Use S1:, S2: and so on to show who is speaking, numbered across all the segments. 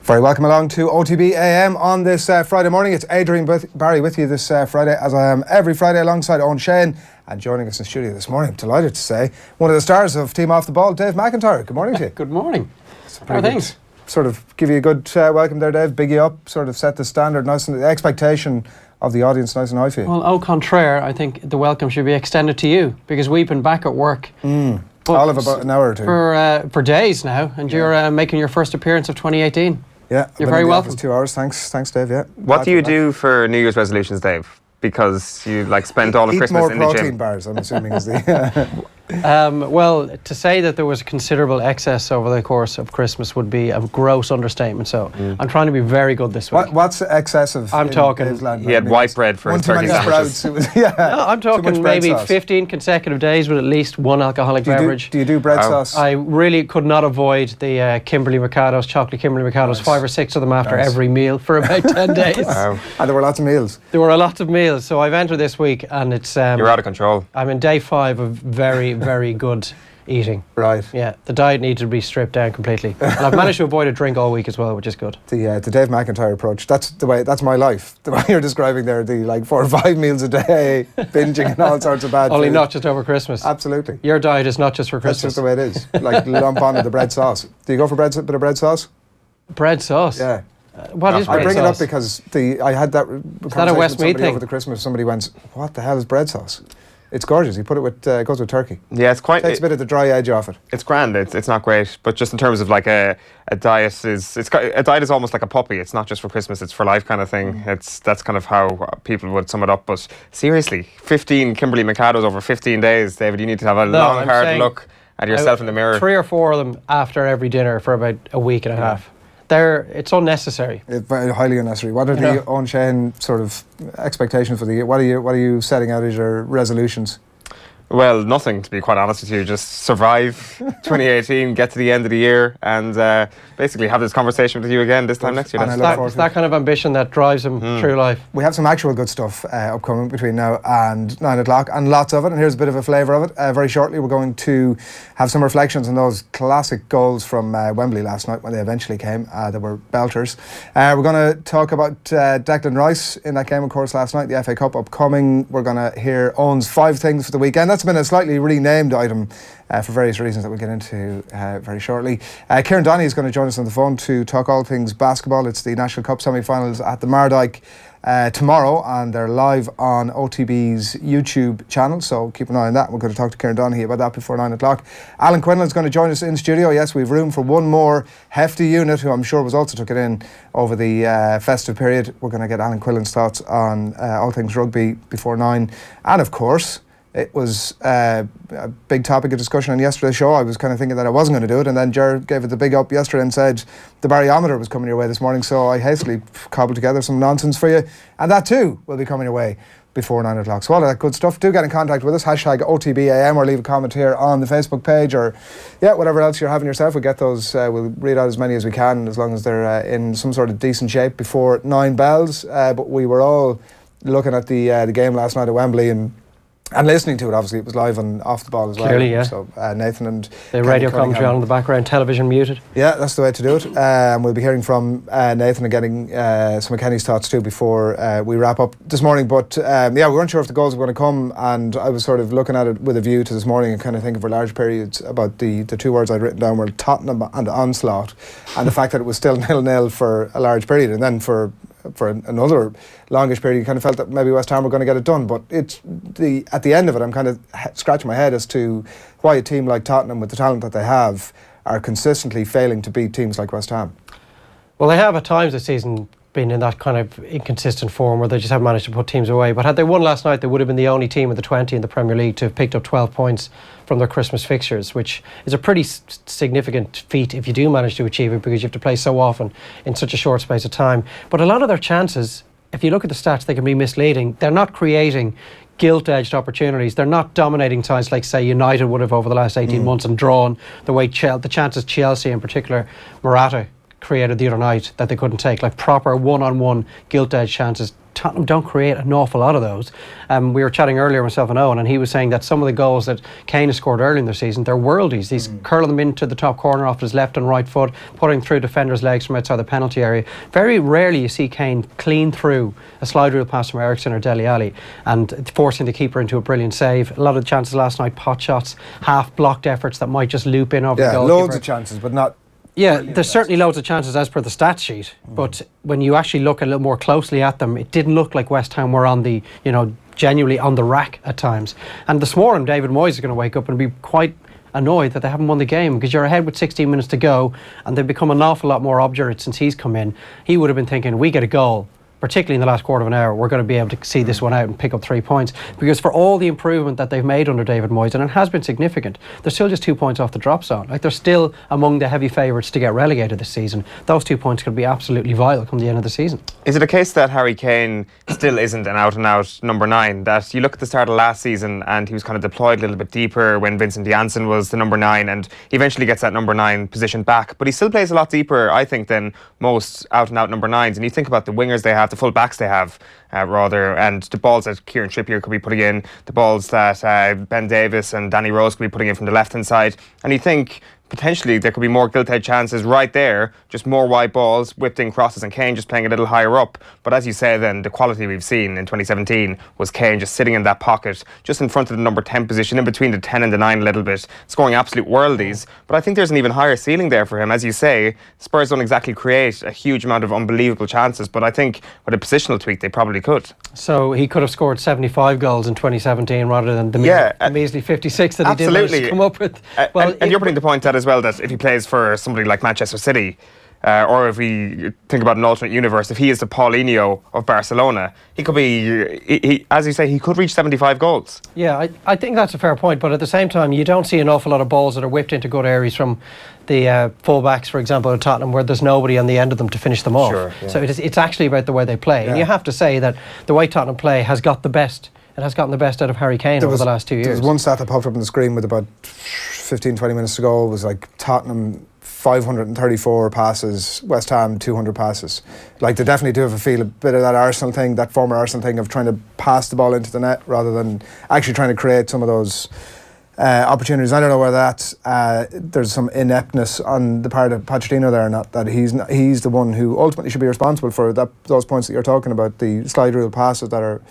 S1: Very welcome along to OTB AM on this Friday morning. It's Adrian Barry with you this Friday, as I am every Friday, alongside Sheahan. And joining us in studio this morning, delighted to say, one of the stars of Team Off the Ball, Dave McIntyre. Good morning to you.
S2: Good morning. How are things?
S1: Sort of give you a good welcome there, Dave. Big you up, sort of set the standard, nice, and the expectation of the audience nice and high for you.
S2: Well, au contraire, I think the welcome should be extended to you, because we've been back at work.
S1: All of about an hour or two.
S2: For days now, and you're making your first appearance of 2018.
S1: Yeah,
S2: you're very welcome.
S1: 2 hours, thanks Dave. Yeah.
S3: What do you do for New Year's resolutions, Dave? Because you spent all of Christmas in the gym.
S1: Eat more protein bars, I'm assuming is the.
S2: Well, to say that there was considerable excess over the course of Christmas would be a gross understatement. So I'm trying to be very good this week.
S1: What's excessive?
S2: I'm talking.
S3: He had white bread for his turkey sandwiches.
S1: Yeah.
S2: No, I'm talking maybe 15 consecutive days with at least one alcoholic beverage.
S1: Do you do bread sauce?
S2: I really could not avoid the Kimberley Mikados, chocolate Kimberley Mikados, 5 or 6 of them after every meal for about 10 days.
S1: Wow. And there were lots of meals.
S2: There were a lot of meals. So I've entered this week, and it's
S3: you're out of control.
S2: I'm in day 5 of very, very good eating.
S1: Right.
S2: Yeah, the diet needs to be stripped down completely. And I've managed to avoid a drink all week as well, which is good.
S1: The Dave McIntyre approach, that's my life. The way you're describing there, the 4 or 5 meals a day, binging and all sorts of bad
S2: Only
S1: food.
S2: not just over Christmas.
S1: Absolutely.
S2: Your diet is not just for Christmas.
S1: That's just the way it is. Lump on with the bread sauce. Do you go for bit of bread sauce?
S2: Bread sauce?
S1: Yeah.
S2: What is bread sauce?
S1: I bring it up because I had that conversation with somebody over the Christmas. Somebody went, "What the hell is bread sauce?" It's gorgeous. You put it with goes with turkey.
S3: Yeah, it's quite.
S1: Takes a bit of the dry edge off it.
S3: It's grand. It's not great, but just in terms of a diet a diet is almost like a puppy. It's not just for Christmas. It's for life kind of thing. That's kind of how people would sum it up. But seriously, 15 Kimberley Mikados over 15 days, David. You need to have a long, hard look at yourself in the mirror.
S2: 3 or 4 of them after every dinner for about a week and a half. It's unnecessary.
S1: It's very highly unnecessary. What are the Eoin Sheahan sort of expectations for the year? What are you setting out as your resolutions?
S3: Well, nothing, to be quite honest with you. Just survive 2018, get to the end of the year, and basically have this conversation with you again this time next year.
S2: It's that kind of ambition that drives him through life.
S1: We have some actual good stuff upcoming between now and 9 o'clock, and lots of it, and here's a bit of a flavour of it. Very shortly we're going to have some reflections on those classic goals from Wembley last night when they eventually came. They were belters. We're going to talk about Declan Rice in that game, of course, last night, the FA Cup upcoming. We're going to hear Eoin's 5 things for the weekend. That's been a slightly renamed item for various reasons that we'll get into very shortly. Kieran Donaghy is going to join us on the phone to talk all things basketball. It's the National Cup semi-finals at the Mardyke tomorrow, and they're live on OTB's YouTube channel, so keep an eye on that. We're going to talk to Kieran Donaghy about that before 9 o'clock. Alan Quinlan is going to join us in studio. Yes, we've room for one more hefty unit who I'm sure was also took it in over the festive period. We're going to get Alan Quinlan's thoughts on all things rugby before 9, and of course it was a big topic of discussion on yesterday's show. I was kind of thinking that I wasn't going to do it, and then Ger gave it the big up yesterday and said the Barryometer was coming your way this morning, so I hastily cobbled together some nonsense for you, and that too will be coming your way before 9 o'clock. So all of that good stuff. Do get in contact with us, hashtag OTBAM, or leave a comment here on the Facebook page, or whatever else you're having yourself. We'll get those, we'll read out as many as we can, as long as they're in some sort of decent shape before 9 bells. But we were all looking at the game last night at Wembley and listening to it. Obviously it was live and Off the Ball as well.
S2: Clearly, yeah.
S1: So Nathan and
S2: the radio commentary on in the background, television muted. Yeah,
S1: that's the way to do it. We'll be hearing from Nathan and getting some of Kenny's thoughts too before we wrap up this morning. But we weren't sure if the goals were going to come, and I was sort of looking at it with a view to this morning and kind of thinking for large periods about the 2 words I'd written down were Tottenham and onslaught, and the fact that it was still 0-0 for a large period, and then for another longish period you kind of felt that maybe West Ham were going to get it done. But at the end of it, I'm kind of scratching my head as to why a team like Tottenham, with the talent that they have, are consistently failing to beat teams like West Ham.
S2: Well, they have at times this season been in that kind of inconsistent form where they just haven't managed to put teams away. But had they won last night, they would have been the only team of the 20 in the Premier League to have picked up 12 points from their Christmas fixtures, which is a pretty significant feat if you do manage to achieve it, because you have to play so often in such a short space of time. But a lot of their chances, if you look at the stats, they can be misleading. They're not creating gilt-edged opportunities. They're not dominating ties like, say, United would have over the last 18 months and drawn the way the chances Chelsea in particular, Morata created the other night that they couldn't take, like proper one-on-one gilt-edged chances. Tottenham don't create an awful lot of those. We were chatting earlier, myself and Eoin, and he was saying that some of the goals that Kane has scored early in their season, they're worldies. He's curling them into the top corner off his left and right foot, putting through defenders' legs from outside the penalty area. Very rarely you see Kane clean through a slide rule pass from Eriksen or Dele Alli and forcing the keeper into a brilliant save. A lot of the chances last night, pot shots, half-blocked efforts that might just loop in over the goalkeeper.
S1: Loads of chances, but not...
S2: Yeah, there's certainly loads of chances as per the stat sheet, but when you actually look a little more closely at them, it didn't look like West Ham were on the, genuinely on the rack at times. And this morning, David Moyes is going to wake up and be quite annoyed that they haven't won the game, because you're ahead with 16 minutes to go and they've become an awful lot more obdurate since he's come in. He would have been thinking, we get a goal, particularly in the last quarter of an hour, we're going to be able to see this one out and pick up 3 points. Because for all the improvement that they've made under David Moyes, and it has been significant, they're still just 2 points off the drop zone. Like, they're still among the heavy favourites to get relegated this season. Those 2 points could be absolutely vital come the end of the season.
S3: Is it a case that Harry Kane still isn't an out-and-out number 9? That you look at the start of last season and he was kind of deployed a little bit deeper when Vincent Janssen was the number 9, and he eventually gets that number 9 position back. But he still plays a lot deeper, I think, than most out-and-out number 9s. And you think about the wingers they have, the full-backs they have, and the balls that Kieran Trippier could be putting in, the balls that Ben Davis and Danny Rose could be putting in from the left-hand side. And you think potentially there could be more gilt-edge chances right there, just more wide balls, whipped in crosses, and Kane just playing a little higher up. But as you say, then the quality we've seen in 2017 was Kane just sitting in that pocket, just in front of the number 10 position, in between the 10 and the 9 a little bit, scoring absolute worldies. But I think there's an even higher ceiling there for him. As you say, Spurs don't exactly create a huge amount of unbelievable chances, but I think with a positional tweak they probably could.
S2: So he could have scored 75 goals in 2017 rather than the measly 56 that he did manage to come up with.
S3: And you're putting the point out as well that if he plays for somebody like Manchester City, or if we think about an alternate universe, if he is the Paulinho of Barcelona, he could be, he, as you say, he could reach 75 goals.
S2: Yeah, I think that's a fair point, but at the same time, you don't see an awful lot of balls that are whipped into good areas from the full-backs, for example, at Tottenham, where there's nobody on the end of them to finish them off.
S3: Sure, yeah.
S2: So it's actually about the way they play. Yeah. And you have to say that the way Tottenham play has got the best. It has gotten the best out of Harry Kane over the last 2 years.
S1: There was one stat that popped up on the screen with about 15-20 minutes to go. It was like Tottenham 534 passes, West Ham 200 passes. Like, they definitely do have a bit of that Arsenal thing, that former Arsenal thing of trying to pass the ball into the net rather than actually trying to create some of those opportunities. I don't know whether that's there's some ineptness on the part of Pochettino there, not that he's the one who ultimately should be responsible for those points that you're talking about, the slide rule passes that are,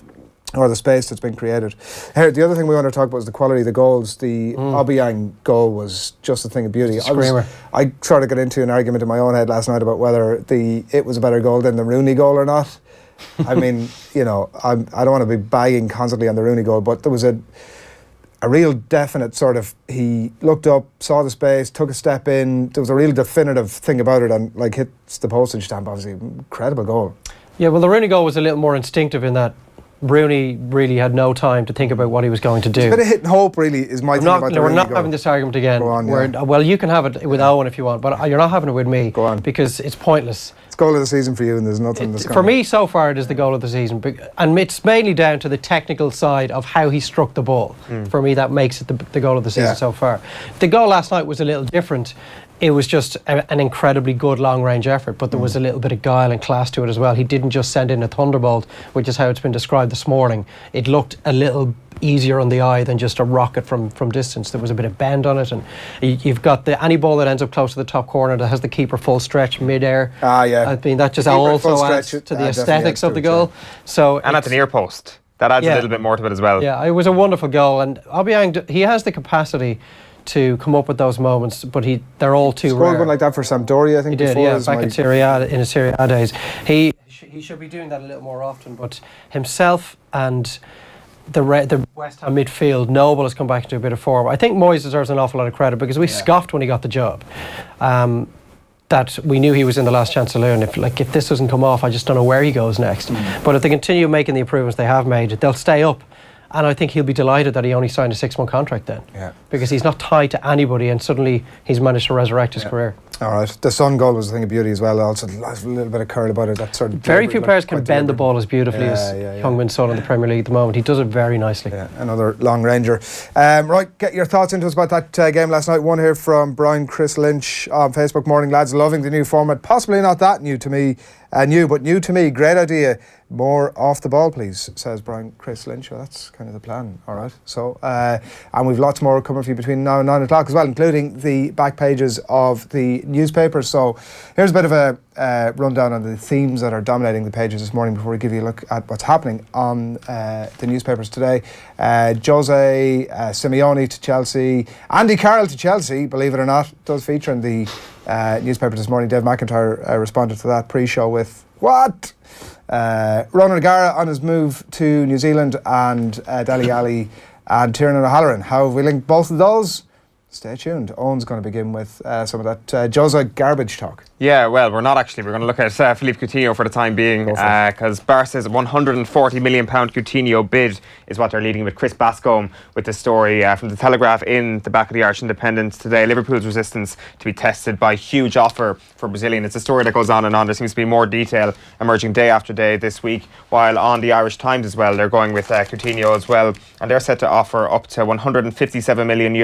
S1: or the space that's been created. Here, the other thing we want to talk about is the quality of the goals. The Obiang goal was just a thing of beauty. I sort of got into an argument in my own head last night about whether it was a better goal than the Rooney goal or not. I mean, I don't want to be bagging constantly on the Rooney goal, but there was a real definite sort of, he looked up, saw the space, took a step in. There was a real definitive thing about it, and like hits the postage stamp. Obviously, incredible goal. Yeah, well, the Rooney goal was a little more instinctive in that Rooney really had no time to think about what he was going to do. It's a bit of hit and hope, really, is my thing about the Rooney goal. We're not having this argument again. Go on, well, you can have it with Eoin if you want, but you're not having it with me. Go on. Because it's pointless. It's goal of the season for you, and there's nothing that's for me so far. It is the goal of the season, and it's mainly down to the technical side of how he struck the ball. For me, that makes it the goal of the season so far. The goal last night was a little different. It was just an incredibly good long-range effort, but there was a little bit of guile and class to it as well. He didn't just send in a thunderbolt, which is how it's been described this morning. It looked a little easier on the eye than just a rocket from distance. There was a bit of bend on it, and you've got any ball that ends up close to the top corner that has the keeper full stretch mid-air. I mean, that just also adds to the aesthetics of the goal. And at the near post, that adds a little bit more to it as well. Yeah, it was a wonderful goal, and Obiang, he has the capacity to come up with those moments, but they're all too rare. Scored one like that for Sampdoria, I think. He did, back in Serie A Serie A days. He should be doing that a little more often, but himself and the West Ham midfield, Noble has come back into a bit of form. I think Moyes deserves an awful lot of credit, because we scoffed when he got the job. That we knew he was in the last chance saloon. If this doesn't come off, I just don't know where he goes next. But if they continue making the improvements they have made, they'll stay up. And I think he'll be delighted that he only signed a 6-month contract then. Yeah. Because he's not tied to anybody, and suddenly he's managed to resurrect his career. All right. The Son goal was a thing of beauty as well. Also, a little bit of curl about it. That sort of very few players can bend the ball as beautifully as Heung-min Son in the Premier League at the moment. He does it very nicely. Yeah, another long ranger. Right, get your thoughts into us about that game last night. One here from Brian Chris Lynch on Facebook. Morning, lads. Loving the new format. Possibly not that new to me. new, but new to me. Great idea. More off the ball, please, says Chris Lynch. Well, that's kind of the plan. All right. So, and we've lots more coming for you between now and 9 o'clock as well, including the back pages of the newspapers. So, here's a bit of a rundown on the themes that are dominating the pages this morning before we give you a look at what's happening on the newspapers today. Jose Simeone to Chelsea. Andy Carroll to Chelsea, believe it or not, does feature in the newspaper this morning. Dave McIntyre responded to that pre-show with, what? Ronan O'Gara on his move to New Zealand, and Alli and Kieran Donaghy. How have we linked both of those? Stay tuned. Owen's going to begin with some of that Jose garbage talk.
S3: Yeah, well, we're not actually. We're going to look at Philippe Coutinho for the time being, because Barca's £140 million Coutinho bid is what they're leading with. Chris Bascombe with the story from the Telegraph in the back of the Irish Independent today. Liverpool's resistance to be tested by huge offer for Brazilian. It's a story that goes on and on. There seems to be more detail emerging day after day this week. While on the Irish Times as well, they're going with Coutinho as well, and they're set to offer up to €157 million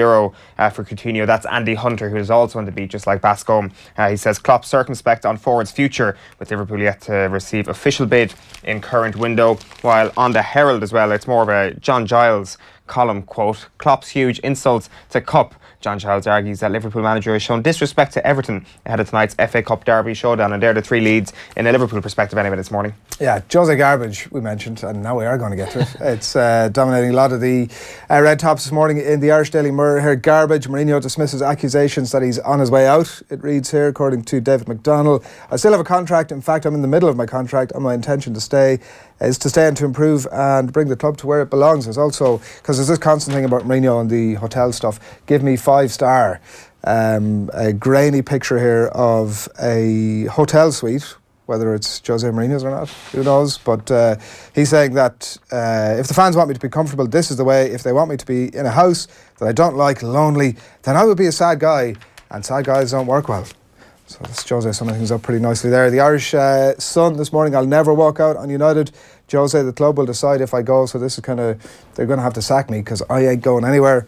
S3: for Coutinho. That's Andy Hunter, who is also on the beat, just like Bascombe. He says Klopp circumspect on forward's future, with Liverpool yet to receive official bid in current window. While on the Herald as well, it's more of a John Giles column quote. Klopp's huge insults to Cup. John Giles argues that Liverpool manager has shown disrespect to Everton ahead of tonight's FA Cup derby showdown, and they're the three leads in a Liverpool perspective anyway this morning.
S1: Yeah, Jose Garbage we mentioned, and now we are going to get to it. It's dominating a lot of the red tops this morning in the Irish Daily Mirror. Here, Garbage. Mourinho dismisses accusations that he's on his way out. It reads here, according to David McDonnell, I still have a contract. In fact, I'm in the middle of my contract, and my intention to stay is to stay and to improve and bring the club to where it belongs. There's also, because there's this constant thing about Mourinho and the hotel stuff, give me 5-star. A grainy picture here of a hotel suite, whether it's Jose Mourinho's or not, who knows, but he's saying that if the fans want me to be comfortable, this is the way. If they want me to be in a house that I don't like, lonely, then I would be a sad guy, and sad guys don't work well. So this Jose summing things up pretty nicely there. The Irish Sun this morning, I'll never walk out on United. Jose, the club will decide if I go, so this is kind of, they're going to have to sack me because I ain't going anywhere.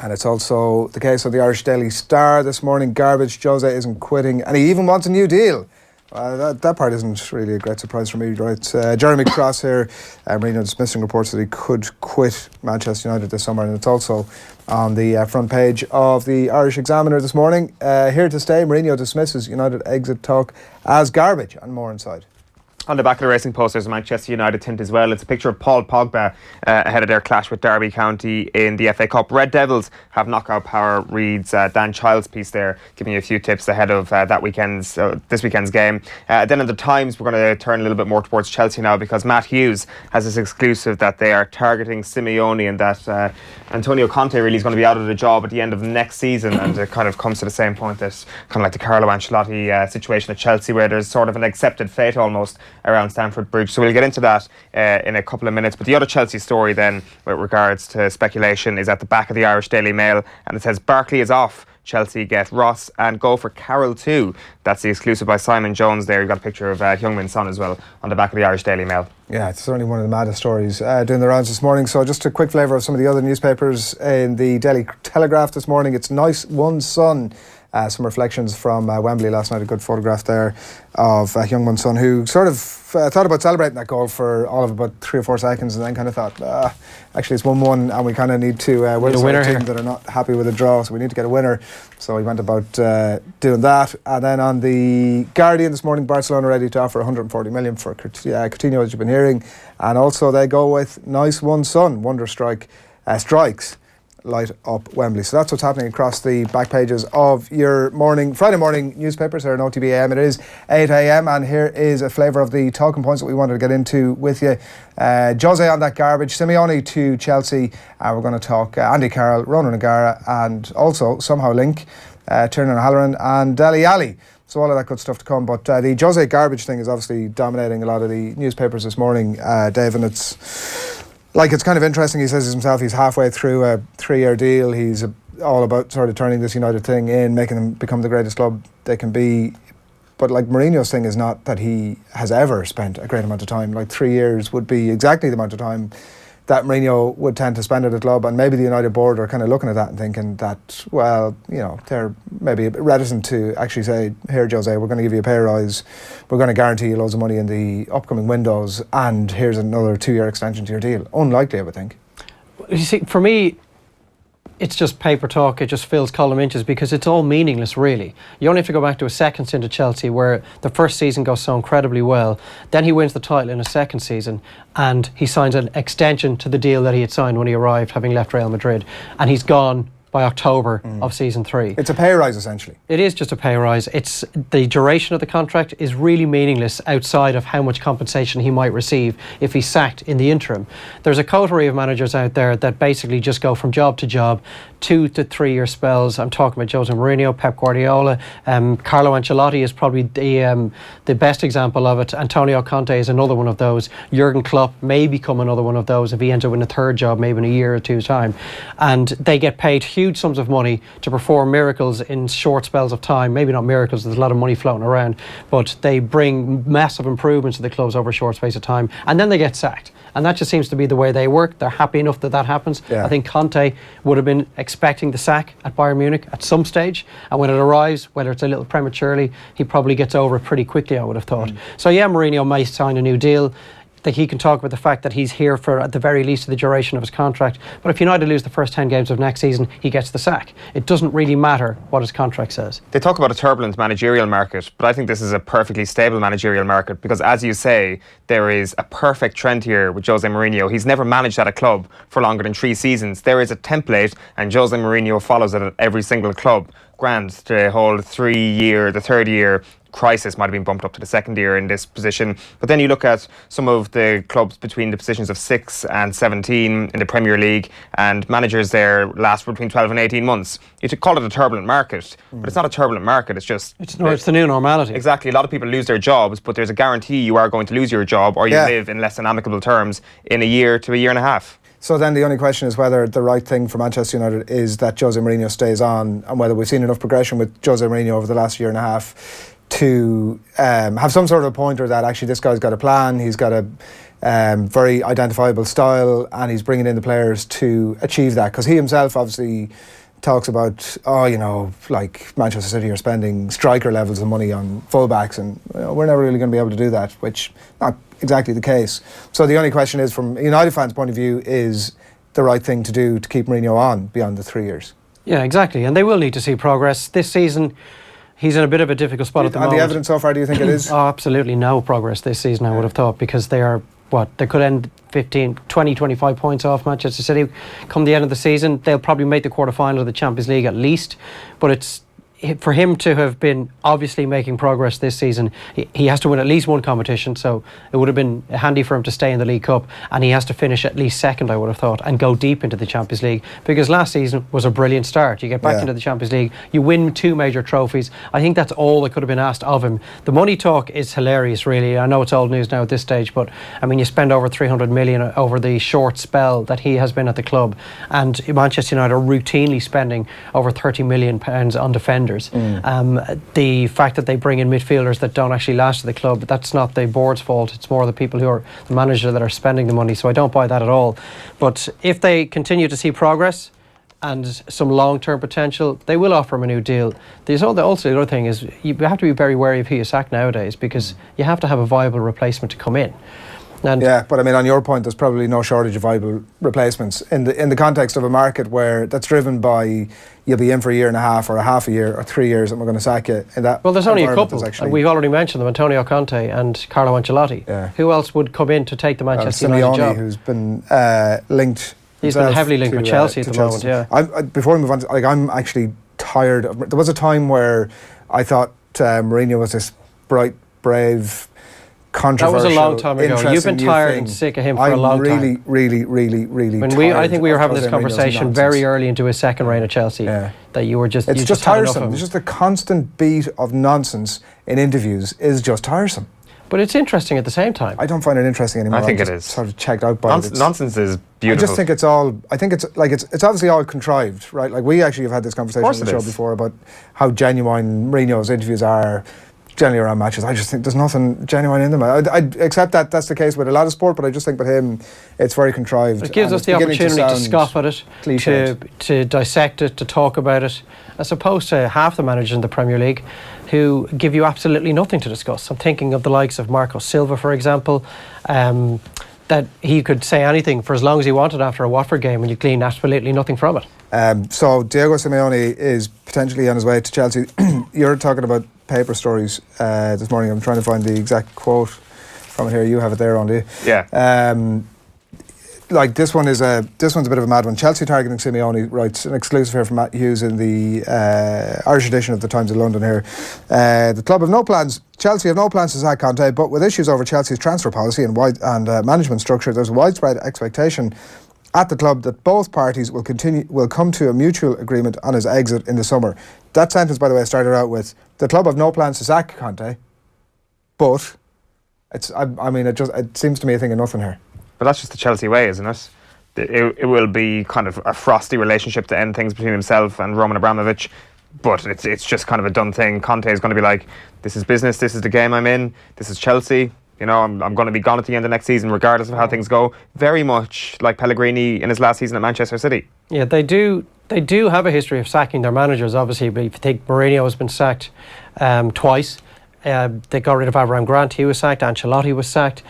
S1: And it's also the case of the Irish Daily Star this morning. Garbage, Jose isn't quitting, and he even wants a new deal. That part isn't really a great surprise for me, right? Jeremy Cross here, Mourinho dismissing reports that he could quit Manchester United this summer, and it's also on the front page of the Irish Examiner this morning. Here to stay, Mourinho dismisses United exit talk as garbage, and more inside.
S3: On the back of the Racing Post, there's a Manchester United tint as well. It's a picture of Paul Pogba ahead of their clash with Derby County in the FA Cup. Red Devils have knockout power, reads Dan Child's piece there, giving you a few tips ahead of this weekend's game. Then in the Times, we're going to turn a little bit more towards Chelsea now, because Matt Hughes has this exclusive that they are targeting Simeone, and that Antonio Conte really is going to be out of the job at the end of next season. And it kind of comes to the same point that kind of like the Carlo Ancelotti situation at Chelsea, where there's sort of an accepted fate almost around Stamford Bridge. So we'll get into that in a couple of minutes. But the other Chelsea story then, with regards to speculation, is at the back of the Irish Daily Mail, and it says Barkley is off. Chelsea get Ross and go for Carroll too. That's the exclusive by Simon Jones there. You've got a picture of Heung-min Son as well on the back of the Irish Daily Mail. Yeah, it's certainly one of the maddest stories doing the rounds this morning. So just a quick flavour of some of the other newspapers. In the Daily Telegraph this morning, it's nice one Son. Some reflections from Wembley last night. A good photograph there of Heung-min Son, who sort of thought about celebrating that goal for all of about 3 or 4 seconds, and then kind of thought, actually it's 1-1 and we kind of need to win a team that are not happy with a draw, so we need to get a winner. So he went about doing that. And then on the Guardian this morning, Barcelona ready to offer 140 million for Coutinho, as you've been hearing, and also they go with nice one Son. Wonder strikes light up Wembley. So that's what's happening across the back pages of your Friday morning newspapers here on OTB AM. It is 8 a.m. and here is a flavour of the talking points that we wanted to get into with you. Jose on that garbage, Simeone to Chelsea. We're going to talk Andy Carroll, Ronan O'Gara, and also somehow link Tiernan O'Halloran and Alli. So all of that good stuff to come. But the Jose garbage thing is obviously dominating a lot of the newspapers this morning, Dave, and it's kind of interesting. He says himself he's halfway through a 3-year deal. He's all about sort of turning this United thing in, making them become the greatest club they can be. But like Mourinho's thing is not that he has ever spent a great amount of time. Like 3 years would be exactly the amount of time
S1: that Mourinho would tend to spend at the club, and maybe the United board are kind of looking at that and thinking that, well, you know, they're maybe a bit reticent to actually say, here, Jose, we're going to give you a pay rise, we're going to guarantee you loads of money in the upcoming windows, and here's another 2-year extension to your deal. Unlikely, I would think.
S2: You see, for me, it's just paper talk. It just fills column inches because it's all meaningless, really. You only have to go back to a second stint at Chelsea where the first season goes so incredibly well. Then he wins the title in a second season and he signs an extension to the deal that he had signed when he arrived, having left Real Madrid. And he's gone by October of season 3.
S1: It's a pay rise, essentially.
S2: It is just a pay rise. It's the duration of the contract is really meaningless outside of how much compensation he might receive if he's sacked in the interim. There's a coterie of managers out there that basically just go from job to job, 2 to 3 year spells. I'm talking about Jose Mourinho, Pep Guardiola, Carlo Ancelotti is probably the best example of it. Antonio Conte is another one of those. Jurgen Klopp may become another one of those if he ends up in a third job, maybe in a year or two's time. And they get paid huge sums of money to perform miracles in short spells of time. Maybe not miracles, there's a lot of money floating around, but they bring massive improvements to the clubs over a short space of time, and then they get sacked. And that just seems to be the way they work. They're happy enough that that happens. I think Conte would have been expecting the sack at Bayern Munich at some stage, and when it arrives, whether it's a little prematurely, he probably gets over it pretty quickly, I would have thought. So yeah, Mourinho may sign a new deal. That he can talk about the fact that he's here for at the very least the duration of his contract. But if United lose the first 10 games of next season, he gets the sack. It doesn't really matter what his contract says.
S3: They talk about a turbulent managerial market, but I think this is a perfectly stable managerial market because, as you say, there is a perfect trend here with Jose Mourinho. He's never managed at a club for longer than 3 seasons. There is a template, and Jose Mourinho follows it at every single club. Grand, the whole the third year crisis might have been bumped up to the second year in this position. But then you look at some of the clubs between the positions of 6 and 17 in the Premier League, and managers there last between 12 and 18 months. You could call it a turbulent market, but it's not a turbulent market. It's just...
S2: It's the new normality.
S3: Exactly. A lot of people lose their jobs, but there's a guarantee you are going to lose your job or you live in less than amicable terms in a year to a year and a half.
S1: So then the only question is whether the right thing for Manchester United is that Jose Mourinho stays on, and whether we've seen enough progression with Jose Mourinho over the last year and a half to have some sort of a pointer that actually this guy's got a plan, he's got a very identifiable style, and he's bringing in the players to achieve that. Because he himself obviously talks about, like Manchester City are spending striker levels of money on fullbacks, and we're never really going to be able to do that, which not exactly the case. So the only question is, from a United fans' point of view, is the right thing to do to keep Mourinho on beyond the 3 years? Yeah,
S2: exactly, and they will need to see progress this season. He's in a bit of a difficult spot at the moment.
S1: And the evidence so far, do you think it is?
S2: Absolutely no progress this season, I would have thought, because they are, they could end 15, 20, 25 points off Manchester City come the end of the season. They'll probably make the quarterfinal of the Champions League at least, but it's for him to have been obviously making progress this season, he has to win at least one competition, so it would have been handy for him to stay in the League Cup, and he has to finish at least second, I would have thought, and go deep into the Champions League, because last season was a brilliant start. You get back into the Champions League, you win 2 major trophies. I think that's all that could have been asked of him. The money talk is hilarious, really. I know it's old news now at this stage, but I mean, you spend over 300 million over the short spell that he has been at the club, and Manchester United are routinely spending over 30 million pounds on defenders. The fact that they bring in midfielders that don't actually last at the club, that's not the board's fault. It's more the people who are the manager that are spending the money. So I don't buy that at all. But if they continue to see progress and some long-term potential, they will offer him a new deal. Also, the other thing is you have to be very wary of who you sack nowadays, because you have to have a viable replacement to come in. And
S1: but I mean, on your point, there's probably no shortage of viable replacements in the context of a market where that's driven by you'll be in for a year and a half or a half a year or 3 years and we're going to sack you. In that,
S2: well, there's only a couple, and we've already mentioned them: Antonio Conte and Carlo Ancelotti. Who else would come in to take the Manchester United job?
S1: Who's been linked.
S2: He's been heavily linked with Chelsea at the moment. Yeah.
S1: Before we move on, I'm actually tired of. There was a time where I thought Mourinho was this bright, brave, controversial.
S2: That was a long time ago. You've been tired and sick of him for a long time.
S1: Really
S2: I think we were having this conversation very early into his second reign at Chelsea. That you were just.
S1: It's just tiresome. It's just the constant beat of nonsense in interviews is just tiresome.
S2: But it's interesting at the same time.
S1: I don't find it interesting anymore.
S3: I think it is.
S1: Sort of checked out by it.
S3: Nonsense is beautiful.
S1: I just think it's all. I think it's like it's obviously all contrived, right? Like we actually have had this conversation on the show before about how genuine Mourinho's interviews are. generally around matches. I just think there's nothing genuine in them. I accept that that's the case with a lot of sport, but I just think with him, it's very contrived.
S2: It gives us the opportunity to scoff at it, to dissect it, to talk about it, as opposed to half the managers in the Premier League who give you absolutely nothing to discuss. I'm thinking of the likes of Marco Silva, for example, that he could say anything for as long as he wanted after a Watford game and you glean absolutely nothing from it.
S1: So Diego Simeone is potentially on his way to Chelsea. You're talking about paper stories this morning. I'm trying to find the exact quote from it here. You have it there, do you?
S3: Yeah.
S1: Like this one's a bit of a mad one. Chelsea targeting Simeone, writes an exclusive here from Matt Hughes in the Irish edition of the Times of London here. The club have no plans. Chelsea have no plans to sack Conte, but with issues over Chelsea's transfer policy and management structure, there's a widespread expectation at the club that both parties will come to a mutual agreement on his exit in the summer. That sentence, by the way, started out with the club have no plans to sack Conte, but it seems to me a thing of nothing here.
S3: But that's just the Chelsea way, isn't it? It will be kind of a frosty relationship to end things between himself and Roman Abramovich, but it's just kind of a done thing. Conte is going to be like, this is business, this is the game I'm in, this is Chelsea. You know, I'm going to be gone at the end of next season regardless of how things go. Very much like Pellegrini in his last season at Manchester City. Yeah,
S2: they do have a history of sacking their managers, obviously. But if you think Mourinho has been sacked twice. They got rid of Avram Grant, he was sacked. Ancelotti was sacked.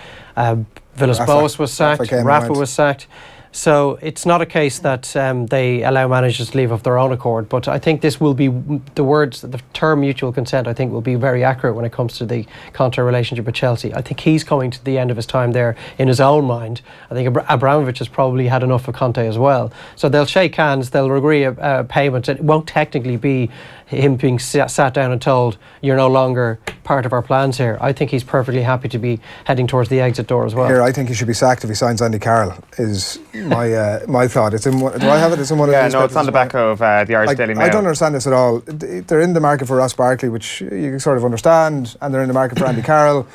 S2: Villas-Boas was sacked. Rafa was sacked. So it's not a case that they allow managers to leave of their own accord, but I think this will be the term mutual consent, I think, will be very accurate when it comes to the Conte relationship with Chelsea. I think he's coming to the end of his time there in his own mind. I think Abramovich has probably had enough of Conte as well. So they'll shake hands, they'll agree a payment. It won't technically be him being sat down and told, you're no longer part of our plans here. I think he's perfectly happy to be heading towards the exit door as well.
S1: Here, I think he should be sacked if he signs Andy Carroll, is my thought. It's in one, do I have it? It's in one of
S3: the no, it's on the back of the Irish Daily Mail.
S1: I don't understand this at all. They're in the market for Ross Barkley, which you sort of understand, and they're in the market for Andy Carroll.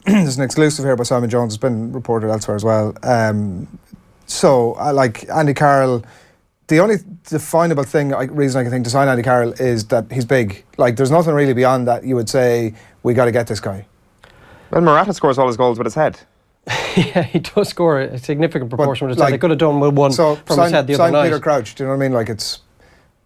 S1: There's an exclusive here by Simon Jones. It's been reported elsewhere as well. So, like Andy Carroll, the only definable reason I can think to sign Andy Carroll is that he's big. Like, there's nothing really beyond that you would say, we got to get this guy.
S3: Well, Morata scores all his goals with his head.
S2: Yeah, he does score a significant proportion with his head. They could have done with one from his head the other night.
S1: Peter Crouch, do you know what I mean? Like, it's...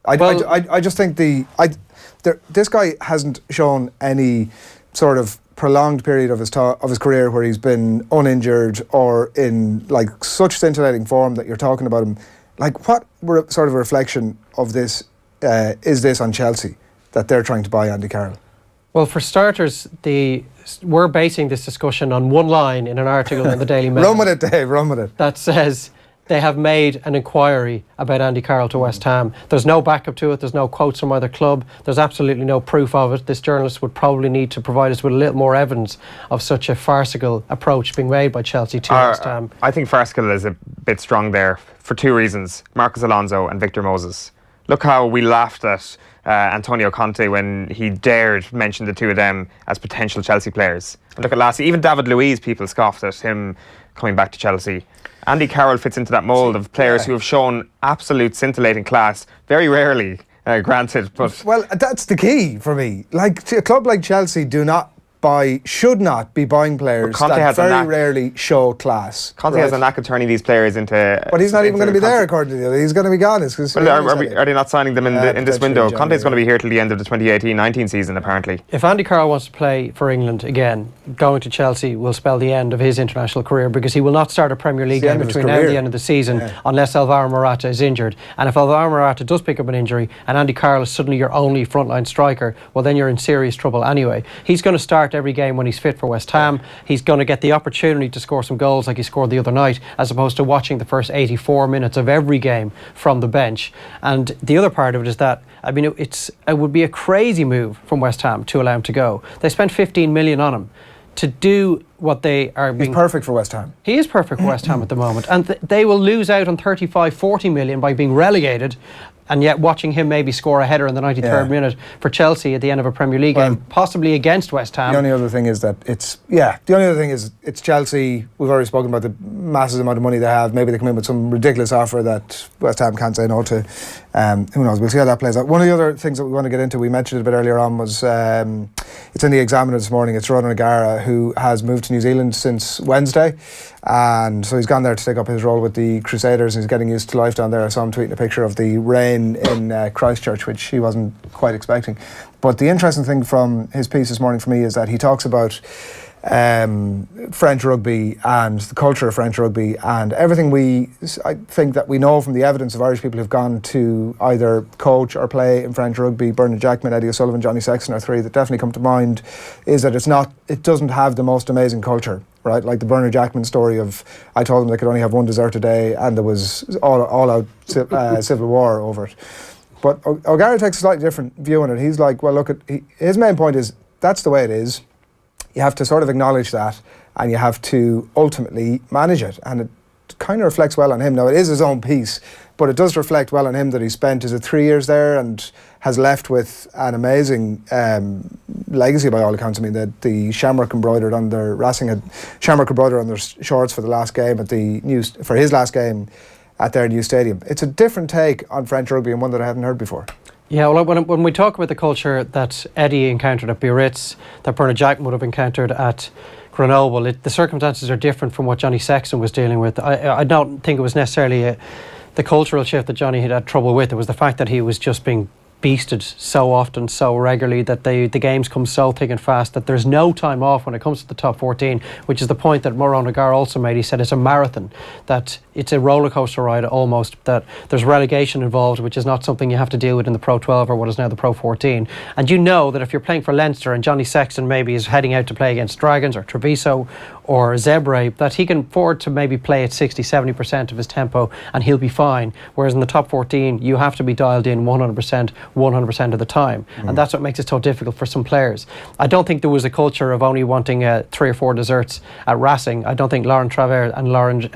S1: I just think this guy hasn't shown any sort of prolonged period of his career where he's been uninjured or in like such scintillating form that you're talking about him. Like, what sort of a reflection of this is this on Chelsea that they're trying to buy Andy Carroll?
S2: Well, for starters, we're basing this discussion on one line in an article in the Daily Mail.
S1: Run with it, Dave, run with it.
S2: That says they have made an inquiry about Andy Carroll to West Ham. There's no backup to it. There's no quotes from either club. There's absolutely no proof of it. This journalist would probably need to provide us with a little more evidence of such a farcical approach being made by Chelsea to West Ham.
S3: I think farcical is a bit strong there for two reasons. Marcos Alonso and Victor Moses. Look how we laughed at Antonio Conte when he dared mention the two of them as potential Chelsea players. And look at last year, even David Luiz, people scoffed at him coming back to Chelsea. Andy Carroll fits into that mould of players who have shown absolute scintillating class, very rarely, granted. But
S1: well, that's the key for me. Like, a club like Chelsea should not be buying players that very rarely show class.
S3: Conte has a knack of turning these players into...
S1: But he's not even going to be there, according to you. He's going to be gone.
S3: Are they not signing them in this window? Conte's going to be here till the end of the 2018-19 season, apparently.
S2: If Andy Carroll wants to play for England again, going to Chelsea will spell the end of his international career, because he will not start a Premier League game between now and the end of the season unless Alvaro Morata is injured. And if Alvaro Morata does pick up an injury and Andy Carroll is suddenly your only frontline striker, well, then you're in serious trouble anyway. He's going to start every game when he's fit for West Ham. He's going to get the opportunity to score some goals like he scored the other night, as opposed to watching the first 84 minutes of every game from the bench. And the other part of it is that, I mean, it would be a crazy move from West Ham to allow him to go. They spent 15 million on him. To do what they are being...
S1: He's perfect for West Ham.
S2: He is perfect for West Ham at the moment. And they will lose out on 35, 40 million by being relegated, and yet watching him maybe score a header in the 93rd minute for Chelsea at the end of a Premier League game, possibly against West Ham.
S1: The only other thing is that it's Chelsea. We've already spoken about the massive amount of money they have. Maybe they come in with some ridiculous offer that West Ham can't say no to. Who knows? We'll see how that plays out. One of the other things that we want to get into, we mentioned it a bit earlier on, was it's in the Examiner this morning. It's Ncaa, who has moved to New Zealand since Wednesday, and so he's gone there to take up his role with the Crusaders, and he's getting used to life down there. I saw him tweeting a picture of the rain in Christchurch, which he wasn't quite expecting. But the interesting thing from his piece this morning for me is that he talks about French rugby and the culture of French rugby and everything I think that we know from the evidence of Irish people who've gone to either coach or play in French rugby. Bernard Jackman, Eddie O'Sullivan, Johnny Sexton are three that definitely come to mind. Is that it doesn't have the most amazing culture, right? Like the Bernard Jackman story of, I told them they could only have one dessert a day, and there was all out civil war over it. But O'Gara takes a slightly different view on it. He's like, well, look, his main point is that's the way it is. You have to sort of acknowledge that, and you have to ultimately manage it. And it kind of reflects well on him. Now, it is his own piece, but it does reflect well on him that he spent, 3 years there and has left with an amazing legacy by all accounts. I mean, the shamrock embroidered on their Racing had shamrock embroidered on their shorts for the last game for his last game at their new stadium. It's a different take on French rugby, and one that I hadn't heard before.
S2: Yeah, well, when we talk about the culture that Eddie encountered at Biarritz, that Bernard Jackman would have encountered at Grenoble, the circumstances are different from what Johnny Sexton was dealing with. I don't think it was necessarily the cultural shift that Johnny had trouble with. It was the fact that he was just being beasted so often, so regularly, that the games come so thick and fast that there's no time off when it comes to the top 14, which is the point that Ncaa also made. He said it's a marathon, that it's a roller coaster ride almost, that there's relegation involved, which is not something you have to deal with in the Pro 12 or what is now the Pro 14. And you know that if you're playing for Leinster and Johnny Sexton maybe is heading out to play against Dragons or Treviso or Zebre, that he can afford to maybe play at 60-70% of his tempo and he'll be fine. Whereas in the top 14 you have to be dialed in 100% of the time, and that's what makes it so difficult for some players. I don't think there was a culture of only wanting 3 or 4 desserts at Racing. I don't think Laurent Travers and Laurent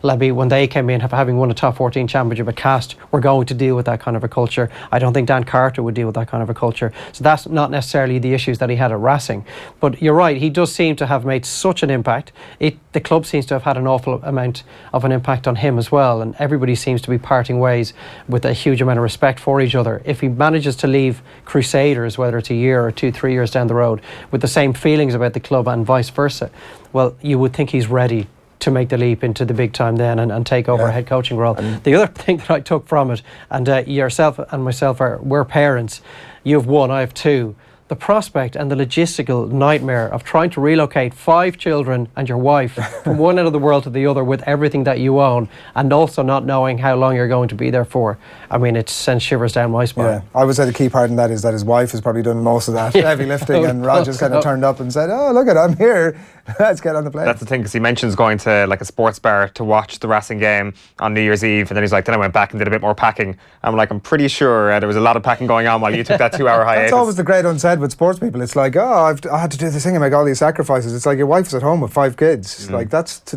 S2: Labie, when they came in having won a top 14 championship at Cast, were going to deal with that kind of a culture. I don't think Dan Carter would deal with that kind of a culture. So that's not necessarily the issues that he had at Racing. But you're right, he does seem to have made such an impact. The club seems to have had an awful amount of an impact on him as well, and everybody seems to be parting ways with a huge amount of respect for each other. If he manages to leave Crusaders, whether it's a year or 2-3 years down the road, with the same feelings about the club and vice versa, well, you would think he's ready to make the leap into the big time then and take over a head coaching role. The other thing that I took from it, and yourself and myself we're parents, you have 1, I have 2. The prospect and the logistical nightmare of trying to relocate 5 children and your wife from one end of the world to the other with everything that you own, and also not knowing how long you're going to be there for. I mean, it sends shivers down my spine.
S1: Yeah, I would say the key part in that is that his wife has probably done most of that heavy lifting, and Rod just kind of turned up and said, "Oh, look at, I'm here. Let's get on the plane."
S3: That's the thing, because he mentions going to like a sports bar to watch the Racing game on New Year's Eve, and then he's like, then I went back and did a bit more packing. I'm like, I'm pretty sure there was a lot of packing going on while you took that 2-hour hiatus.
S1: That's always the great unsaid with sports people. It's like, oh, I had to do this thing and make all these sacrifices. It's like your wife's at home with 5 kids. Like that's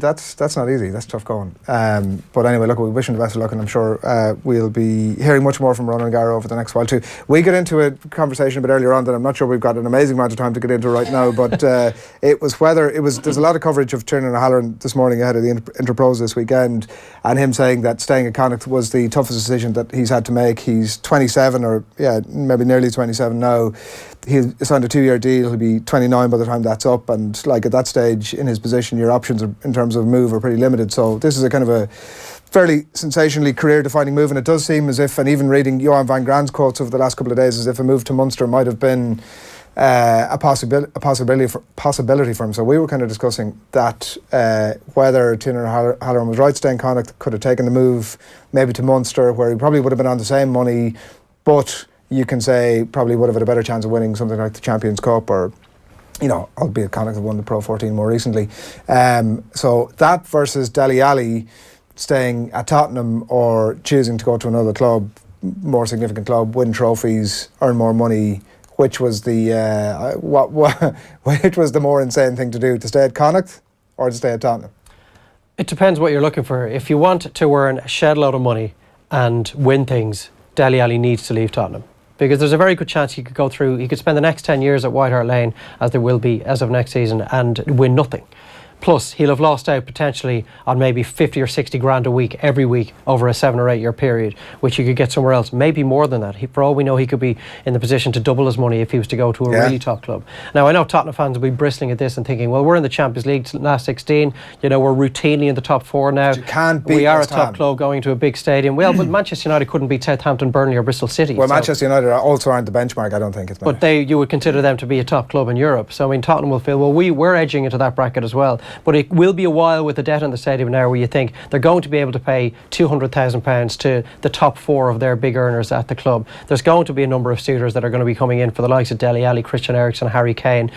S1: not easy. That's tough going. But anyway, look, we wish him the best of luck, and I'm sure we'll be hearing much more from Ronan Garrow over the next while too. We got into a conversation a bit earlier on that I'm not sure we've got an amazing amount of time to get into right now, but there's a lot of coverage of Tiernan O'Halloran this morning ahead of the Interpros this weekend, and him saying that staying at Connacht was the toughest decision that he's had to make. He's 27, or maybe nearly 27 now. He signed a 2-year deal. He'll be 29 by the time that's up, and like at that stage in his position, your options in terms of move are pretty limited. So this is a kind of a fairly sensationally career-defining move, and it does seem as if, and even reading Johan van Grand's quotes over the last couple of days, as if a move to Munster might have been a possibility for him. So we were kind of discussing that whether Tiernan O'Halloran was right staying Connacht, could have taken the move maybe to Munster, where he probably would have been on the same money, but you can say probably would have had a better chance of winning something like the Champions Cup, or albeit Connacht have won the Pro 14 more recently. So that versus Dele Alli staying at Tottenham or choosing to go to another club, more significant club, win trophies, earn more money. which was the which was the more insane thing to do, to stay at Connacht or to stay at Tottenham?
S2: It depends what you're looking for. If you want to earn a shed load of money and win things, Dele Alli needs to leave Tottenham. Because there's a very good chance he could spend the next 10 years at White Hart Lane, as there will be as of next season, and win nothing. Plus, he'll have lost out potentially on maybe 50 or 60 grand a week, every week, over a 7 or 8 year period, which he could get somewhere else. Maybe more than that. For all we know, he could be in the position to double his money if he was to go to a really top club. Now, I know Tottenham fans will be bristling at this and thinking, well, we're in the Champions League last 16. You know, we're routinely in the top 4 now.
S1: But you can't beat
S2: we are
S1: West
S2: a top
S1: Ham.
S2: club going to a big stadium. Well, but Manchester United couldn't beat Southampton, Burnley or Bristol City.
S1: Well, Manchester United also aren't the benchmark, I don't think. It's
S2: but you would consider them to be a top club in Europe. So, I mean, Tottenham will feel, well, we're edging into that bracket as well. But it will be a while with the debt on the stadium now where you think they're going to be able to pay £200,000 to the top 4 of their big earners at the club. There's going to be a number of suitors that are going to be coming in for the likes of Dele Alli, Christian Eriksen, Harry Kane.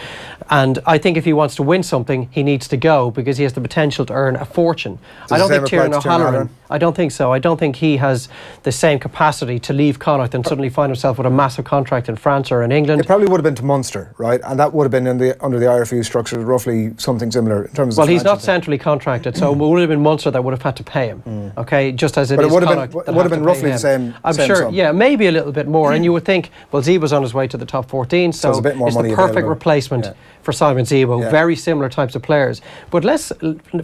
S2: And I think if he wants to win something, he needs to go because he has the potential to earn a fortune. I don't think Kieran O'Halloran, I don't think so. I don't think he has the same capacity to leave Connacht and suddenly find himself with a massive contract in France or in England.
S1: It probably would have been to Munster, right? And that would have been under the IRFU structure, roughly something similar in terms of...
S2: Well, he's not centrally contracted, so it would have been Munster that would have had to pay him. Okay, just as it
S1: but
S2: is
S1: Connacht. But it would have been roughly the same.
S2: I'm
S1: same
S2: sure.
S1: sum.
S2: Yeah, maybe a little bit more. And you would think, well, Zeebo's on his way to the top 14, so
S1: it's a bit more money
S2: the perfect
S1: available.
S2: replacement for Simon Zeebo.
S1: Yeah.
S2: Very similar types of players. But let's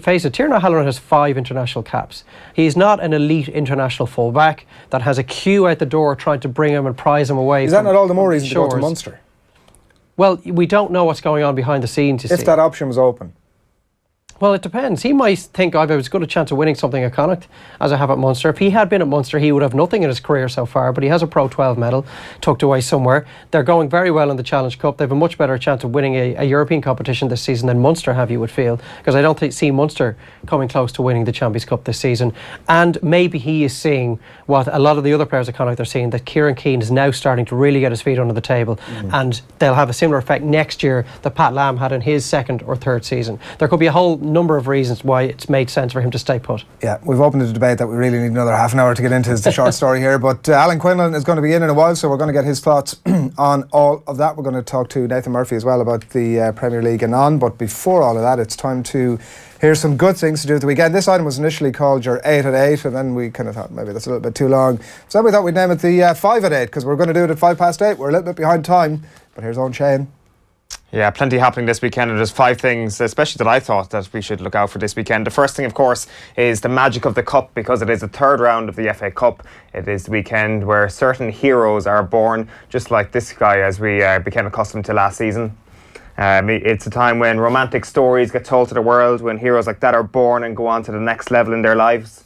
S2: face it, Kieran O'Halloran has 5 international caps. He's not an elite international fullback that has a queue out the door trying to bring him and prize him away.
S1: Is that not all the more reason to go to
S2: shores.
S1: Munster?
S2: Well, we don't know what's going on behind the scenes, you see.
S1: If that option was open.
S2: Well, it depends. He might think I've as good a chance of winning something at Connacht as I have at Munster. If he had been at Munster, he would have nothing in his career so far, but he has a Pro 12 medal tucked away somewhere. They're going very well in the Challenge Cup. They have a much better chance of winning a European competition this season than Munster have, you would feel, because I don't see Munster coming close to winning the Champions Cup this season. And maybe he is seeing what a lot of the other players at Connacht are seeing, that Kieran Keane is now starting to really get his feet under the table, and they'll have a similar effect next year that Pat Lam had in his 2nd or 3rd season. There could be a whole number of reasons why it's made sense for him to stay put.
S1: Yeah, we've opened a debate that we really need another half an hour to get into. It's the short story here, but Alan Quinlan is going to be in a while, so we're going to get his thoughts on all of that. We're going to talk to Nathan Murphy as well about the Premier League and on, but before all of that, it's time to hear some good things to do at the weekend. This item was initially called your 8 at 8, and then we kind of thought maybe that's a little bit too long, so then we thought we'd name it the 5 at 8, because we're going to do it at 8:05. We're a little bit behind time, but here's Owen Sheahan.
S3: Yeah, plenty happening this weekend, and there's 5 things, especially that I thought that we should look out for this weekend. The first thing, of course, is the magic of the Cup, because it is the 3rd round of the FA Cup. It is the weekend where certain heroes are born, just like this guy, as we became accustomed to last season. It's a time when romantic stories get told to the world, when heroes like that are born and go on to the next level in their lives,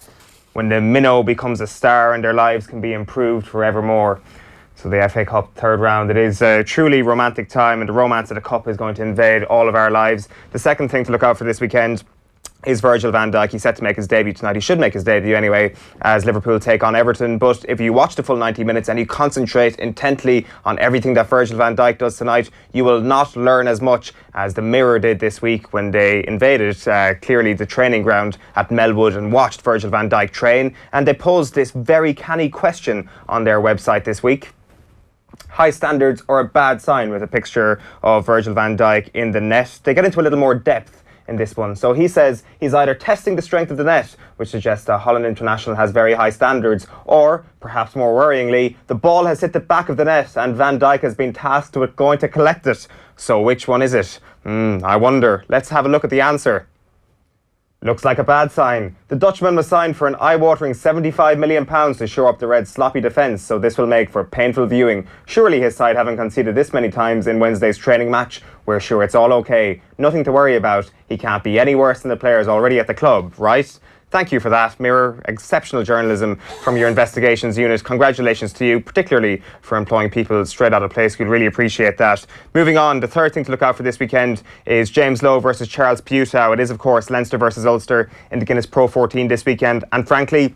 S3: when the minnow becomes a star and their lives can be improved forevermore. So the FA Cup 3rd round, it is a truly romantic time, and the romance of the Cup is going to invade all of our lives. The second thing to look out for this weekend is Virgil van Dijk. He's set to make his debut tonight. He should make his debut anyway, as Liverpool take on Everton. But if you watch the full 90 minutes and you concentrate intently on everything that Virgil van Dijk does tonight, you will not learn as much as the Mirror did this week when they invaded clearly the training ground at Melwood and watched Virgil van Dijk train. And they posed this very canny question on their website this week. High standards or a bad sign, with a picture of Virgil van Dijk in the net. They get into a little more depth in this one. So he says he's either testing the strength of the net, which suggests that Holland International has very high standards, or, perhaps more worryingly, the ball has hit the back of the net and Van Dijk has been tasked with going to collect it. So which one is it? I wonder. Let's have a look at the answer. Looks like a bad sign. The Dutchman was signed for an eye-watering £75 million to shore up the Reds' sloppy defence, so this will make for painful viewing. Surely his side haven't conceded this many times in Wednesday's training match. We're sure it's all okay. Nothing to worry about. He can't be any worse than the players already at the club, right? Thank you for that, Mirror. Exceptional journalism from your investigations unit. Congratulations to you, particularly for employing people straight out of play school. Really appreciate that. Moving on, the third thing to look out for this weekend is James Lowe versus Charles Piutau. It is, of course, Leinster versus Ulster in the Guinness Pro 14 this weekend. And frankly,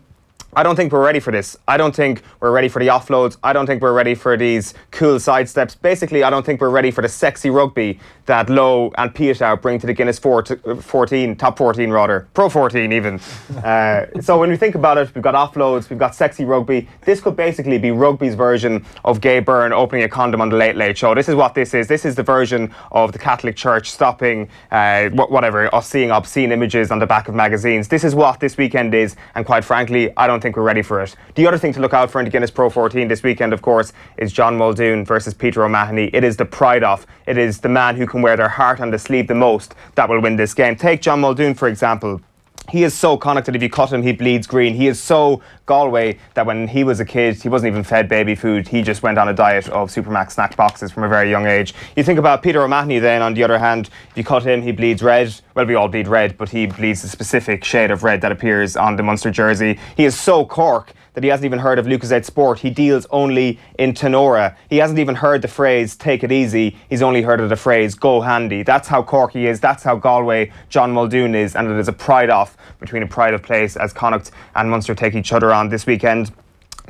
S3: I don't think we're ready for this. I don't think we're ready for the offloads. I don't think we're ready for these cool sidesteps. Basically, I don't think we're ready for the sexy rugby that Lowe and Pienaar bring to the Guinness 14, top 14 rather, Pro 14 even. So when we think about it, we've got offloads, we've got sexy rugby. This could basically be rugby's version of Gay Byrne opening a condom on the Late Late Show. This is what this is. This is the version of the Catholic Church stopping whatever, us seeing obscene images on the back of magazines. This is what this weekend is, and quite frankly, I don't think we're ready for it. The other thing to look out for in the Guinness Pro 14 this weekend, of course, is John Muldoon versus Peter O'Mahony. It is the pride off. It is the man who can wear their heart on the sleeve the most that will win this game. Take John Muldoon, for example. He is so connected. If you cut him, he bleeds green. He is so Galway that when he was a kid, he wasn't even fed baby food. He just went on a diet of Supermax snack boxes from a very young age. You think about Peter O'Mahony then, on the other hand, if you cut him, he bleeds red. Well, we all bleed red, but he bleeds a specific shade of red that appears on the Munster jersey. He is so Cork that he hasn't even heard of Lucozade Sport. He deals only in Tenora. He hasn't even heard the phrase, take it easy. He's only heard of the phrase, go handy. That's how Cork he is. That's how Galway John Muldoon is. And it is a pride off between a pride of place as Connacht and Munster take each other on this weekend.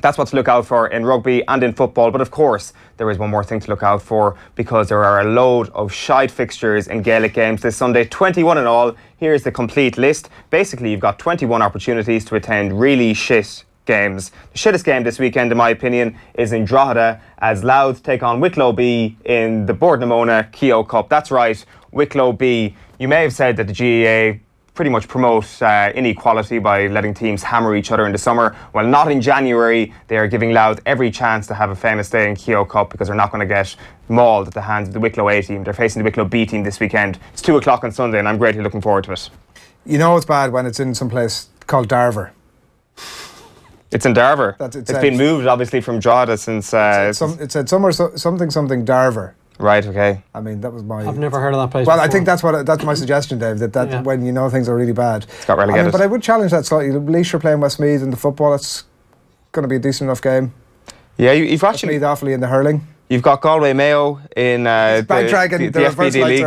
S3: That's what to look out for in rugby and in football. But of course, there is one more thing to look out for, because there are a load of shite fixtures in Gaelic games this Sunday, 21 in all. Here's the complete list. Basically, you've got 21 opportunities to attend really shit games. The shittest game this weekend, in my opinion, is in Drogheda as Louth take on Wicklow B in the Bordnamona Keogh Cup. That's right, Wicklow B. You may have said that the GAA pretty much promote inequality by letting teams hammer each other in the summer. Well, not in January. They are giving Louth every chance to have a famous day in Keogh Cup, because they're not going to get mauled at the hands of the Wicklow A team. They're facing the Wicklow B team this weekend. It's 2 o'clock on Sunday, and I'm greatly looking forward to it.
S1: You know it's bad when it's in some place called Darver.
S3: It's in Darver. It's been moved, obviously, from Drogheda since...
S1: it said somewhere something Darver.
S3: Right, okay.
S1: I mean, that was my...
S2: I've never heard of that place
S1: Well,
S2: before.
S1: I think that's my suggestion, Dave, that when you know things are really bad.
S3: It's got relegated.
S1: But I would challenge that slightly. Leash are playing Westmeath in the football. It's going to be a decent enough game.
S3: Yeah, you've actually...
S1: Westmeath awfully in the hurling.
S3: You've got Galway Mayo in the FBD League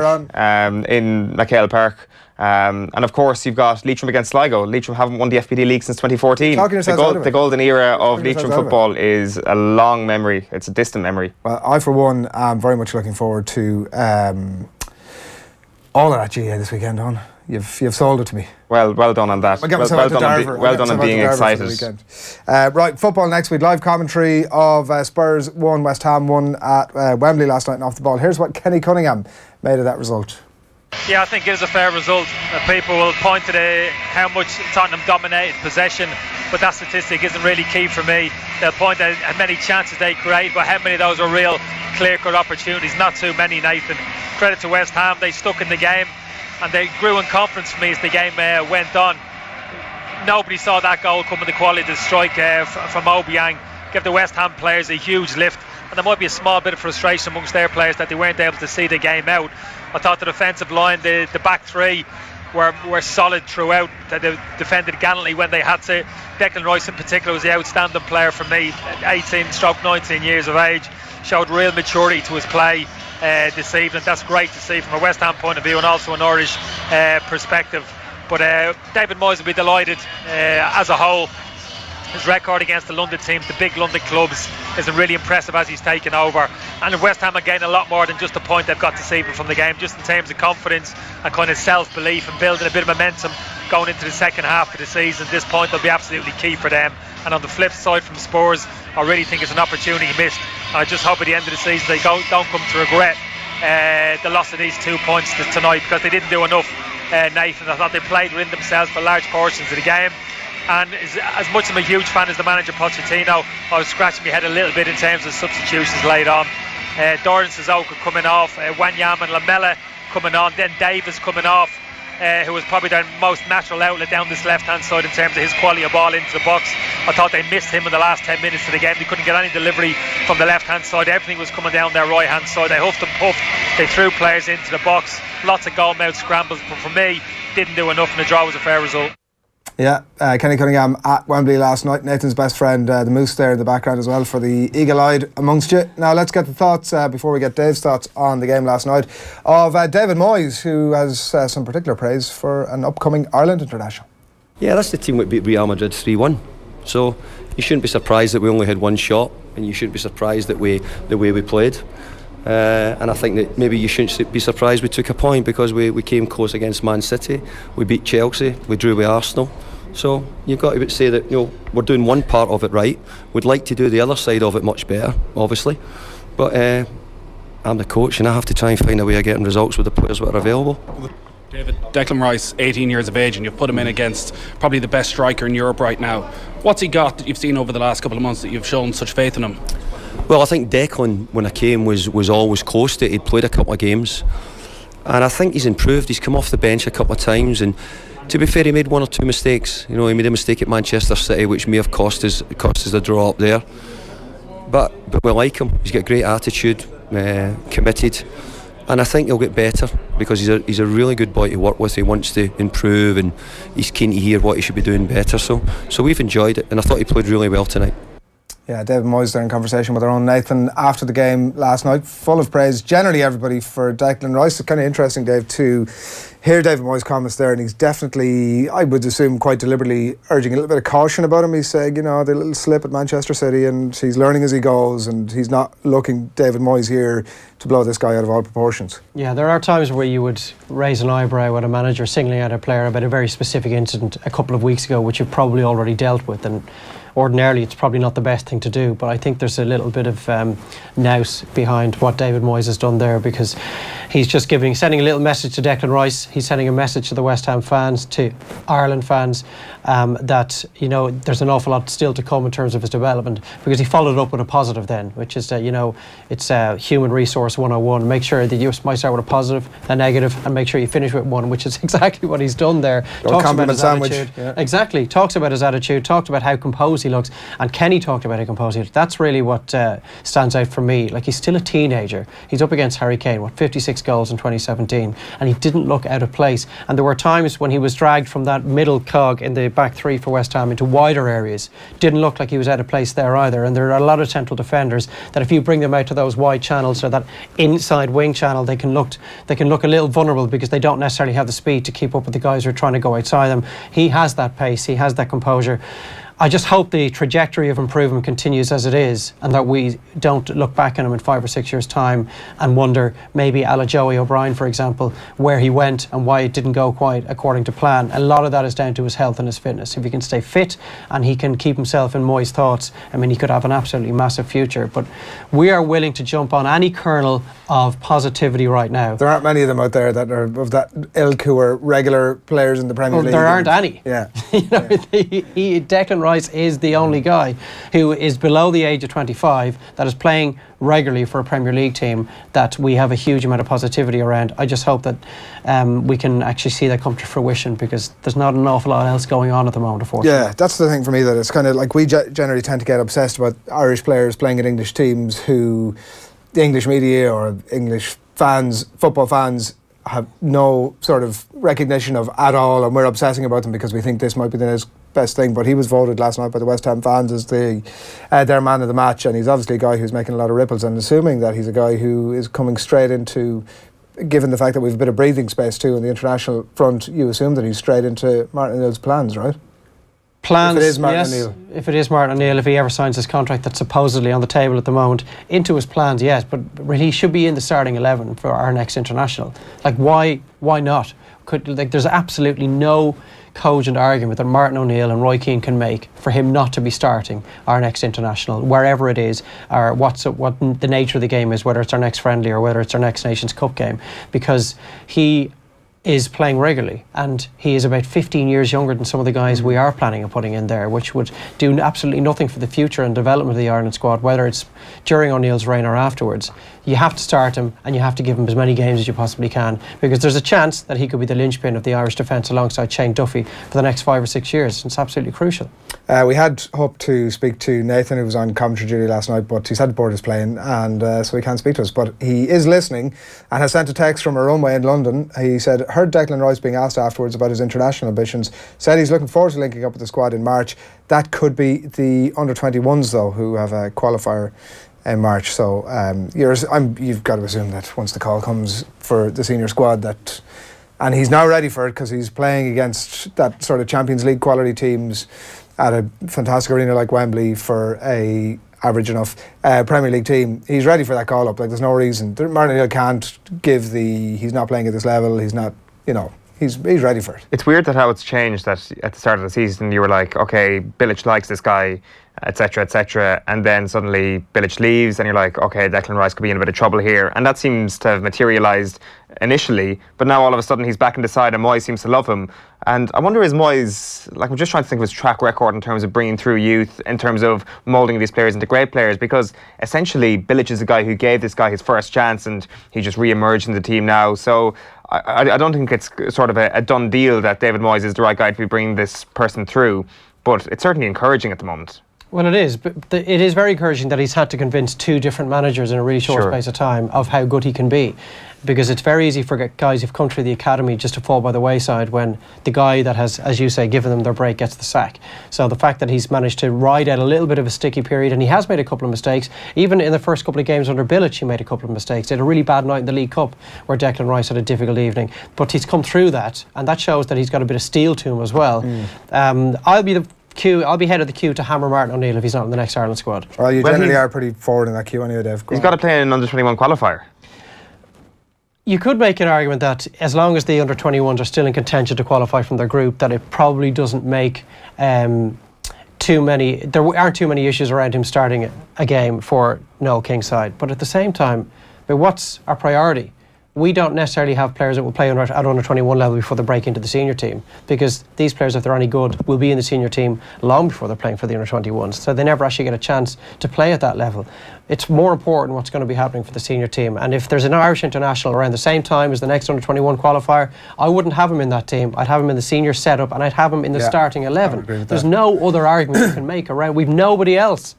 S3: in Ncaa Park. And of course, you've got Leitrim against Sligo. Leitrim haven't won the FBD League since 2014. The golden era of Leitrim football is a long memory. It's a distant memory.
S1: Well, I, for one, am very much looking forward to all of that GA this weekend, Don. You've sold it to me.
S3: Well done on that. Well done on being excited.
S1: Right, football next week. Live commentary of Spurs 1, West Ham 1 at Wembley last night and off the ball. Here's what Kenny Cunningham made of that result.
S4: Yeah, I think it was a fair result. People will point to how much Tottenham dominated possession, but that statistic isn't really key for me. They'll point at how many chances they create, but how many of those are real clear-cut opportunities. Not too many, Nathan. Credit to West Ham, they stuck in the game and they grew in confidence for me as the game went on. Nobody saw that goal coming, the quality of the strike from Obiang. Give the West Ham players a huge lift, and there might be a small bit of frustration amongst their players that they weren't able to see the game out. I thought the defensive line, the back three, were solid throughout. They defended gallantly when they had to. Declan Rice in particular was the outstanding player for me, 18-19 years of age. Showed real maturity to his play this evening. That's great to see from a West Ham point of view and also an Irish perspective. But David Moyes will be delighted as a whole. His record against the London teams, the big London clubs, is really impressive as he's taken over. And West Ham are getting a lot more than just a point they've got this evening from the game, just in terms of confidence and kind of self-belief and building a bit of momentum going into the second half of the season. This point will be absolutely key for them. And on the flip side from Spurs, I really think it's an opportunity missed. And I just hope at the end of the season they don't come to regret the loss of these 2 points tonight, because they didn't do enough, Nathan. I thought they played within themselves for large portions of the game. And as much as I'm a huge fan as the manager Pochettino, I was scratching my head a little bit in terms of substitutions late on. Doran Suzuka coming off, Wanyama and Lamela coming on, then Davis coming off, who was probably their most natural outlet down this left-hand side in terms of his quality of ball into the box. I thought they missed him in the last 10 minutes of the game. They couldn't get any delivery from the left-hand side. Everything was coming down their right-hand side. They huffed and puffed. They threw players into the box. Lots of goal-mouth scrambles, but for me, didn't do enough, and the draw was a fair result.
S1: Yeah, Kenny Cunningham at Wembley last night. Nathan's best friend, the Moose, there in the background as well for the eagle-eyed amongst you. Now let's get the thoughts, before we get Dave's thoughts on the game last night, of David Moyes, who has some particular praise for an upcoming Ireland international.
S5: Yeah, that's the team that beat Real Madrid 3-1. So you shouldn't be surprised that we only had one shot, and you shouldn't be surprised that the way we played. And I think that maybe you shouldn't be surprised we took a point, because we came close against Man City, we beat Chelsea, we drew with Arsenal. So you've got to say that, we're doing one part of it right. We'd like to do the other side of it much better, obviously. But I'm the coach, and I have to try and find a way of getting results with the players that are available.
S6: David, Declan Rice, 18 years of age, and you've put him in against probably the best striker in Europe right now. What's he got that you've seen over the last couple of months that you've shown such faith in him?
S5: Well, I think Declan, when I came, was always close to it. He'd played a couple of games, and I think he's improved. He's come off the bench a couple of times, and to be fair, he made one or two mistakes. He made a mistake at Manchester City, which may have cost us the draw up there. But we like him. He's got great attitude, committed, and I think he'll get better, because he's a really good boy to work with. He wants to improve, and he's keen to hear what he should be doing better. So we've enjoyed it, and I thought he played really well tonight.
S1: Yeah, David Moyes there in conversation with our own Nathan after the game last night, full of praise, generally everybody, for Declan Rice. It's kind of interesting, Dave, to hear David Moyes' comments there, and he's definitely, I would assume, quite deliberately urging a little bit of caution about him. He's saying, the little slip at Manchester City, and he's learning as he goes, and he's not looking, David Moyes here, to blow this guy out of all proportions. Yeah,
S2: there are times where you would raise an eyebrow at a manager singling out a player about a very specific incident a couple of weeks ago, which you've probably already dealt with, and ordinarily it's probably not the best thing to do, but I think there's a little bit of nous behind what David Moyes has done there, because he's just sending a little message to Declan Rice. He's sending a message to the West Ham fans, to Ireland fans, that there's an awful lot still to come in terms of his development, because he followed up with a positive then, which is it's human resource 101. Make sure that you might start with a positive, a negative, and make sure you finish with one, which is exactly what he's done there.
S1: Talks about his attitude. Yeah.
S2: Exactly. Talks about his attitude, talked about how composed he looks, and Kenny talked about how composed he looks. That's really what stands out for me. Like, he's still a teenager. He's up against Harry Kane, 56 goals in 2017, and he didn't look out of place. And there were times when he was dragged from that middle cog in the back three for West Ham into wider areas. Didn't look like he was out of place there either. And there are a lot of central defenders that, if you bring them out to those wide channels or that inside wing channel, they can look a little vulnerable, because they don't necessarily have the speed to keep up with the guys who are trying to go outside them. He has that pace, he has that composure. I just hope the trajectory of improvement continues as it is, and that we don't look back on him in 5 or 6 years' time and wonder, maybe a la Joey O'Brien, for example, where he went and why it didn't go quite according to plan. A lot of that is down to his health and his fitness. If he can stay fit and he can keep himself in Moyes' thoughts, he could have an absolutely massive future. But we are willing to jump on any kernel of positivity right now.
S1: There aren't many of them out there that are of that ilk who are regular players in the Premier League.
S2: There aren't any.
S1: Yeah.
S2: Declan Rice is the only guy who is below the age of 25 that is playing regularly for a Premier League team that we have a huge amount of positivity around. I just hope that we can actually see that come to fruition, because there's not an awful lot else going on at the moment, unfortunately.
S1: Yeah, that's the thing for me, that it's kind of like we generally tend to get obsessed about Irish players playing in English teams who the English media or English fans, football fans, have no sort of recognition of at all, and we're obsessing about them because we think this might be the next best thing. But he was voted last night by the West Ham fans as their man of the match, and he's obviously a guy who's making a lot of ripples, and assuming that he's a guy who is coming straight into, given the fact that we've a bit of breathing space too on the international front, you assume that he's straight into Martin O'Neill's plans, right?
S2: Plans,
S1: if it is Martin
S2: yes.
S1: O'Neill.
S2: If it is Martin O'Neill, if he ever signs his contract that's supposedly on the table at the moment, into his plans, yes, but he should be in the starting 11 for our next international. Like, why not? There's absolutely no cogent argument that Martin O'Neill and Roy Keane can make for him not to be starting our next international, wherever it is, or what the nature of the game is, whether it's our next friendly or whether it's our next Nations Cup game, because he is playing regularly, and he is about 15 years younger than some of the guys we are planning on putting in there, which would do absolutely nothing for the future and development of the Ireland squad, whether it's during O'Neill's reign or afterwards. You have to start him, and you have to give him as many games as you possibly can, because there's a chance that he could be the linchpin of the Irish defence alongside Shane Duffy for the next 5 or 6 years. It's absolutely crucial.
S1: We had hoped to speak to Nathan, who was on commentary duty last night, but he's had to board his plane, and so he can't speak to us. But he is listening and has sent a text from our own way in London. He said, heard Declan Rice being asked afterwards about his international ambitions, said he's looking forward to linking up with the squad in March. That could be the under-21s, though, who have a qualifier in March. So you've got to assume that once the call comes for the senior squad, and he's now ready for it, because he's playing against that sort of Champions League quality teams at a fantastic arena like Wembley for a average enough Premier League team, he's ready for that call up. Like, there's no reason. Martin O'Neill can't give he's not playing at this level. He's not, he's ready for it.
S3: It's weird that how it's changed, that at the start of the season you were like, okay, Bilic likes this guy, etc., and then suddenly Bilic leaves and you're like, okay, Declan Rice could be in a bit of trouble here, and that seems to have materialised initially, but now all of a sudden he's back in the side and Moyes seems to love him. And I wonder, is Moyes, like, I'm just trying to think of his track record in terms of bringing through youth, in terms of moulding these players into great players, because essentially Bilic is a guy who gave this guy his first chance and he just re-emerged in the team now. So I don't think it's sort of a done deal that David Moyes is the right guy to be bringing this person through, but it's certainly encouraging at the moment.
S2: Well, it is, but it is very encouraging that he's had to convince 2 different managers in a really short space of time of how good he can be, because it's very easy for guys who've come through the academy just to fall by the wayside when the guy that has, as you say, given them their break gets the sack. So the fact that he's managed to ride out a little bit of a sticky period, and he has made a couple of mistakes, even in the first couple of games under Bilic he made a couple of mistakes. He had a really bad night in the League Cup where Declan Rice had a difficult evening, but he's come through that, and that shows that he's got a bit of steel to him as well. I'll be head of the queue to hammer Martin O'Neill if he's not in the next Ireland squad.
S1: Well, you generally are pretty forward in that queue anyway, Dave.
S3: He's got to play in an under-21 qualifier.
S2: You could make an argument that as long as the under-21s are still in contention to qualify from their group, that it probably doesn't make too many. There aren't too many issues around him starting a game for Noel King's side. But at the same time, what's our priority? We don't necessarily have players that will play at under-21 level before they break into the senior team, because these players, if they're any good, will be in the senior team long before they're playing for the under-21s. So they never actually get a chance to play at that level. It's more important what's going to be happening for the senior team. And if there's an Irish international around the same time as the next under-21 qualifier, I wouldn't have him in that team. I'd have him in the senior setup, and I'd have him in the starting 11. There's no other argument you can make around. We've nobody else.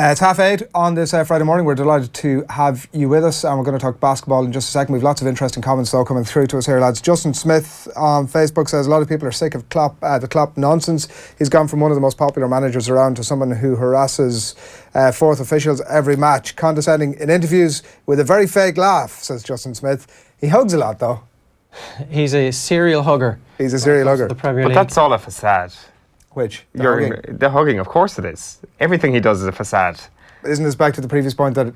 S1: It's 8:30 on this Friday morning. We're delighted to have you with us, and we're going to talk basketball in just a second. We've lots of interesting comments though coming through to us here, lads. Justin Smith on Facebook says a lot of people are sick of the Klopp nonsense. He's gone from one of the most popular managers around to someone who harasses fourth officials every match, condescending in interviews with a very fake laugh, says Justin Smith. He hugs a lot though.
S2: He's a serial hugger.
S1: He's a serial hugger.
S2: The Premier
S3: But
S2: League.
S3: that's all a facade.
S1: Which?
S3: The hugging, of course it is. Everything he does is a facade.
S1: Isn't this back to the previous point that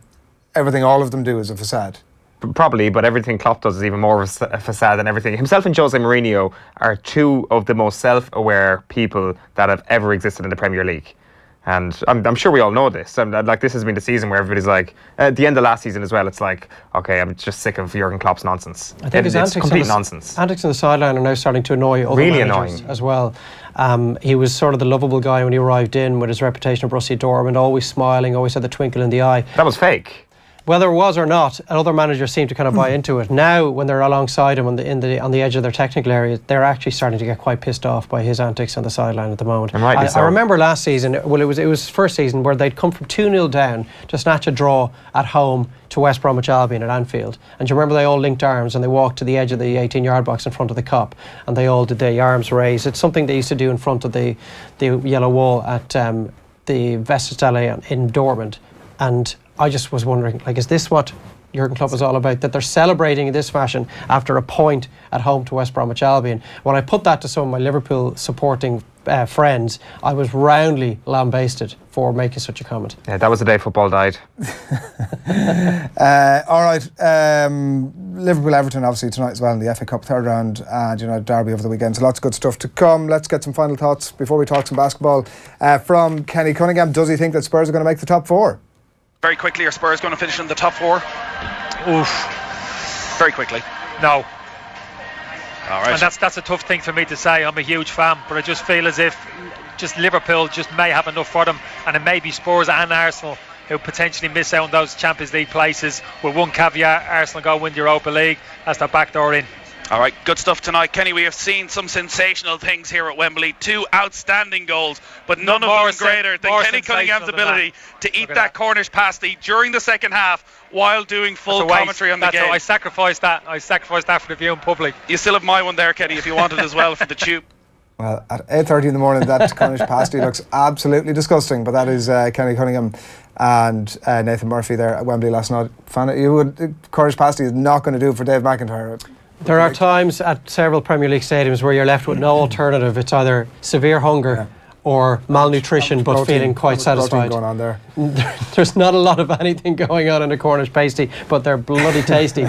S1: everything all of them do is a facade?
S3: Probably, but everything Klopp does is even more of a facade than everything. Himself and Jose Mourinho are 2 of the most self-aware people that have ever existed in the Premier League. And I'm sure we all know this. Like, this has been the season where everybody's like, at the end of last season as well, it's like, okay, I'm just sick of Jurgen Klopp's nonsense.
S2: I think
S3: it's complete nonsense.
S2: Antics on the sideline are now starting to annoy other managers as well. He was sort of the lovable guy when he arrived in, with his reputation of Borussia Dortmund, always smiling, always had the twinkle in the eye.
S3: That was fake.
S2: Whether it was or not, other managers seem to kind of buy into it. Now, when they're alongside him on the edge of their technical area, they're actually starting to get quite pissed off by his antics on the sideline at the moment. I remember last season, well, it was first season, where they'd come from 2-0 down to snatch a draw at home to West Bromwich Albion at Anfield. And do you remember they all linked arms and they walked to the edge of the 18-yard box in front of the Kop, and they all did the arms raise. It's something they used to do in front of the yellow wall at the Weststelle in Dortmund. And I just was wondering, like, is this what Jurgen Klopp is all about? That they're celebrating in this fashion after a point at home to West Bromwich Albion? When I put that to some of my Liverpool supporting friends, I was roundly lambasted for making such a comment.
S3: Yeah, that was the day football died.
S1: All right, Liverpool-Everton obviously tonight as well in the FA Cup third round, and Derby over the weekend. So lots of good stuff to come. Let's get some final thoughts before we talk some basketball from Kenny Cunningham. Does he think that Spurs are going to make the top 4?
S7: Very quickly, are Spurs going to finish in the top 4?
S4: Oof.
S7: Very quickly.
S4: No.
S7: All right.
S4: And that's a tough thing for me to say. I'm a huge fan, but I just feel as if just Liverpool just may have enough for them, and it may be Spurs and Arsenal who potentially miss out on those Champions League places. With one caveat: Arsenal go win the Europa League. That's their backdoor in.
S7: All right, good stuff tonight. Kenny, we have seen some sensational things here at Wembley. 2 outstanding goals, but none of them greater than Kenny Cunningham's ability to eat that Cornish pasty during the second half while doing full commentary on the game.
S4: I sacrificed that. I sacrificed that for the viewing public.
S7: You still have my one there, Kenny, if you want it as well for the tube.
S1: Well, at 8:30 in the morning, that Cornish pasty looks absolutely disgusting. But that is Kenny Cunningham and Nathan Murphy there at Wembley last night. Cornish pasty is not going to do it for Dave McIntyre.
S2: There are times at several Premier League stadiums where you're left with no alternative. It's either severe hunger or malnutrition but feeling quite satisfied.
S1: Going on there.
S2: There's not a lot of anything going on in a Cornish pasty, but they're bloody tasty.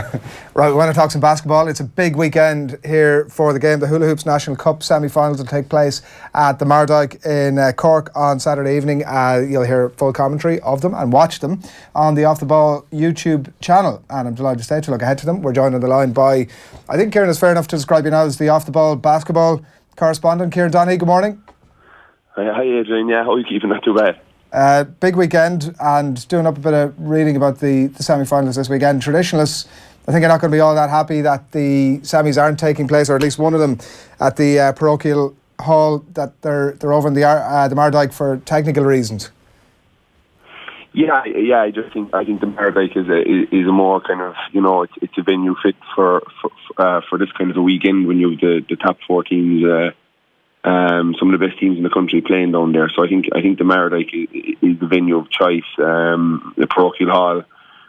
S1: Right, we want to talk some basketball. It's a big weekend here for the game. The Hula Hoops National Cup semi-finals will take place at the Mardyke in Cork on Saturday evening. You'll hear full commentary of them and watch them on the Off the Ball YouTube channel, and I'm delighted to say to look ahead to them. We're joined on the line by, I think Kieran is fair enough to describe you now as the Off the Ball basketball correspondent. Kieran Donaghy, good morning.
S8: Hi Adrian, yeah, how are you keeping? Not too bad.
S1: Big weekend, and doing up a bit of reading about the semi-finals this weekend. Traditionalists, I think, are not going to be all that happy that the semis aren't taking place, or at least one of them, at the parochial hall, that they're over in the Mardyke for technical reasons.
S8: Yeah. I think the Mardyke is a more kind of, it's a venue fit for this kind of a weekend when you have the top four teams. Some of the best teams in the country playing down there, so I think the Mardyke is the venue of choice. The parochial hall,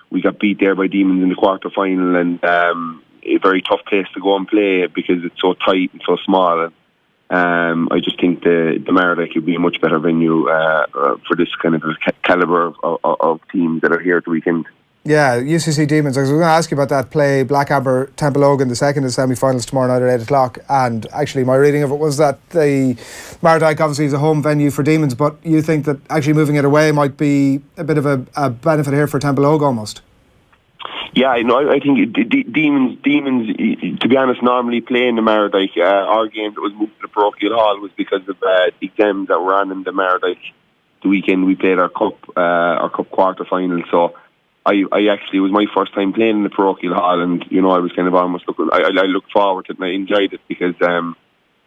S8: we got beat there by Demons in the quarter final, and a very tough place to go and play because it's so tight and so small. I just think the Mardyke would be a much better venue for this kind of calibre of teams that are here at the weekend.
S1: Yeah, UCC Demons. I was going to ask you about that. Play Black Amber Templeogan, the second of the semi-finals tomorrow night at 8 o'clock. And actually, my reading of it was that the Mardyke obviously is a home venue for Demons, but you think that actually moving it away might be a bit of a benefit here for Templeogan almost. Yeah,
S8: I think Demons, to be honest, normally play in the Mardyke. Our game that was moved to the parochial hall was because of the exams that were on in the Mardyke. The weekend we played our cup quarter final, so I actually, it was my first time playing in the parochial hall, and I was kind of almost looking. I looked forward to it and I enjoyed it because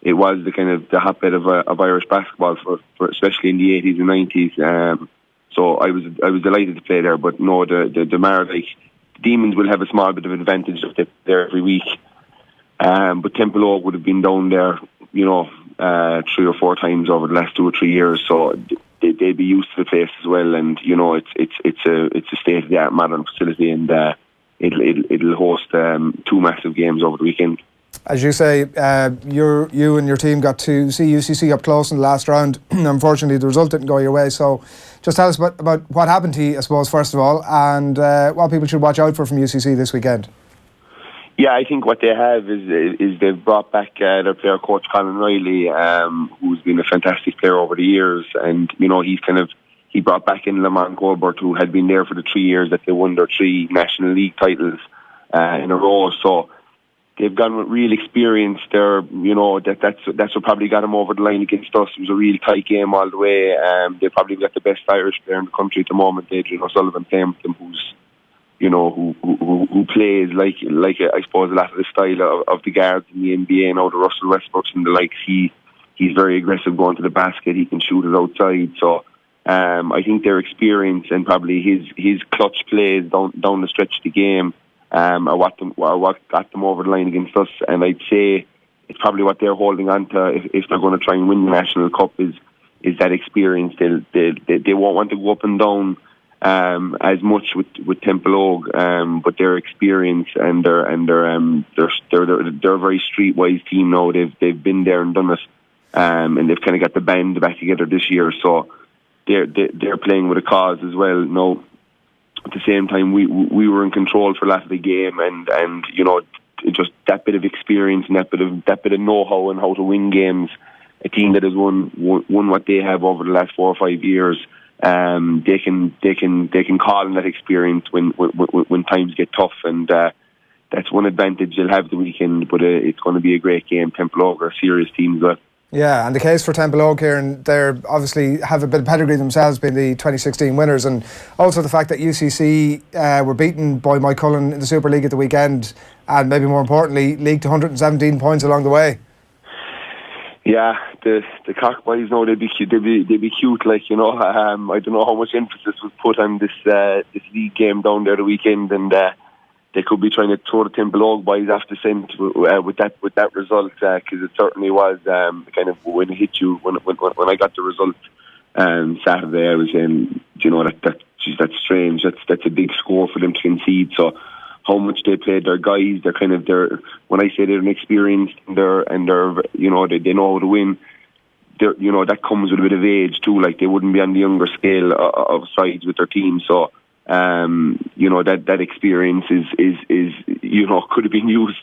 S8: it was the kind of the hotbed of Irish basketball for especially in the 80s and 90s. So I was delighted to play there. But no, the Mardyke Demons will have a small bit of advantage if they're there every week. But Templeogan would have been down there, 3 or 4 times over the last 2 or 3 years. So they'd be used to the place as well, and it's a state-of-the-art modern facility, and it'll host 2 massive games over the weekend. As you say, you and your team got to see UCC up close in the last round. Unfortunately, the result didn't go your way. So, just tell us about what happened to you, I suppose, first of all, and what people should watch out for from UCC this weekend. Yeah, I think what they have is they've brought back their player coach Colin Riley, who's been a fantastic player over the years, and he brought back in Lamont Goldberg, who had been there for the 3 years that they won their 3 National League titles in a row. So they've gone with real experience there. That's what probably got them over the line against us. It was a real tight game all the way. They probably got the best Irish player in the country at the moment, Adrian O'Sullivan, playing with them, who plays like I suppose a lot of the style of the guards in the NBA and out of Russell Westbrook and the likes. He's very aggressive going to the basket. He can shoot it outside. So I think their experience and probably his clutch plays down the stretch of the game are what got them over the line against us. And I'd say it's probably what they're holding on to if they're going to try and win the National Cup is that experience. They won't want to go up and down as much with Templeogan, but their experience and they're a very streetwise team now. They've been there and done it, and they've kind of got the band back together this year. So they're playing with a cause as well. Now, at the same time, we were in control for a lot of the game, and just that bit of experience and that bit of know-how and how to win games. A team that has won what they have over the last 4 or 5 years. They can call on that experience when times get tough, and that's one advantage they'll have the weekend. But it's going to be a great game. Templeogan are a serious team as well. Yeah, and the case for Templeogan here, and they obviously have a bit of pedigree themselves, being the 2016 winners, and also the fact that UCC were beaten by Mike Cullen in the Super League at the weekend, and maybe more importantly, leaked 117 points along the way. Yeah, the Cork boys know they'd be cute. Like I don't know how much emphasis was put on this league game down there the weekend, and they could be trying to throw the Templeogan boys off the scent with that result, because it certainly was kind of when it hit you when I got the result Saturday. I was saying, that's strange. That's a big score for them to concede. So how much they played their guys, when I say they're inexperienced and they're they know how to win. that comes with a bit of age too. Like, they wouldn't be on the younger scale of sides with their team. So that experience is could have been used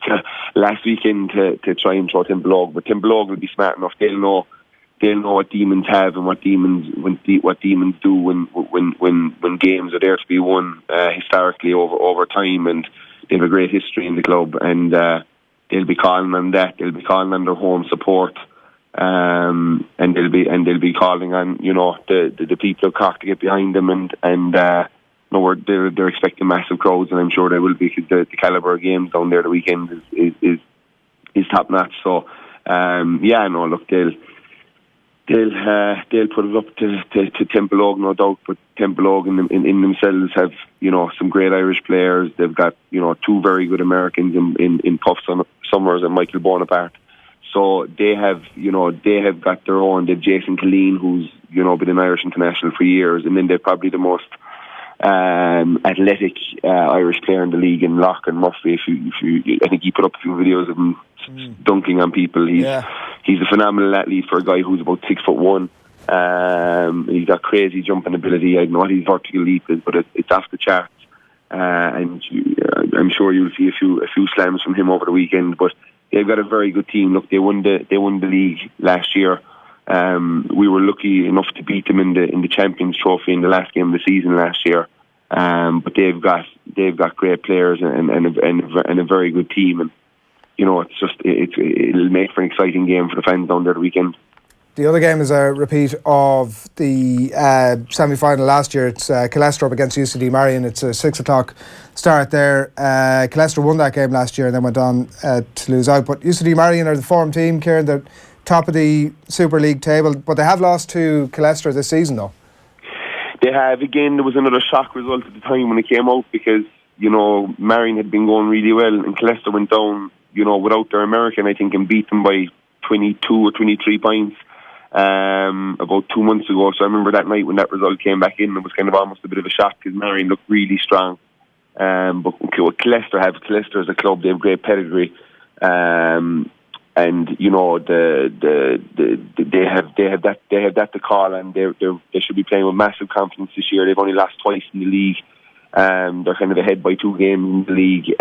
S8: last weekend to try and throw Timberlog. But Timberlog will be smart enough. They'll know what demons have and what demons do when games are there to be won historically over time, and they have a great history in the club, and they'll be calling on that. They'll be calling on their home support, and they'll be calling on the people of Cork to get behind them, and they're expecting massive crowds, and I'm sure they will be, because the calibre of games down there the weekend is top notch. So look, they'll put it up to Templeogue, no doubt. But Templeogue in themselves have some great Irish players. They've got two very good Americans in Puff Summers and Michael Bonaparte. So they have got their own. They've Jason Killeen, who's been an Irish international for years, and then they're probably the most athletic Irish player in the league in Locke and Murphy. I think he put up a few videos of him dunking on people. He's a phenomenal athlete for a guy who's about 6'1". He's got crazy jumping ability. I don't know what his vertical leap is, but it's off the charts. And I'm sure you'll see a few slams from him over the weekend. But they've got a very good team. Look, they won the league last year. We were lucky enough to beat them in the Champions Trophy in the last game of the season last year. But they've got great players and a very good team, and it'll make for an exciting game for the fans down there the weekend.
S1: The other game is a repeat of the semi-final last year. It's Killesterop against UCD Marion. It's a 6 o'clock start there. Killester won that game last year and then went on to lose out. But UCD Marion are the form team, Kieran. They're top of the Super League table, but they have lost to Killester this season, though.
S8: They have. Again, there was another shock result at the time when it came out, because Marion had been going really well, and Killester went down without their American, I think, and beat them by 22 or 23 points about 2 months ago. So I remember that night when that result came back in, it was kind of almost a bit of a shock, because Marion looked really strong. But what Killester as a club, they have great pedigree. And they have that to call, and they should be playing with massive confidence this year. They've only lost twice in the league. They're kind of ahead by 2 games in the league.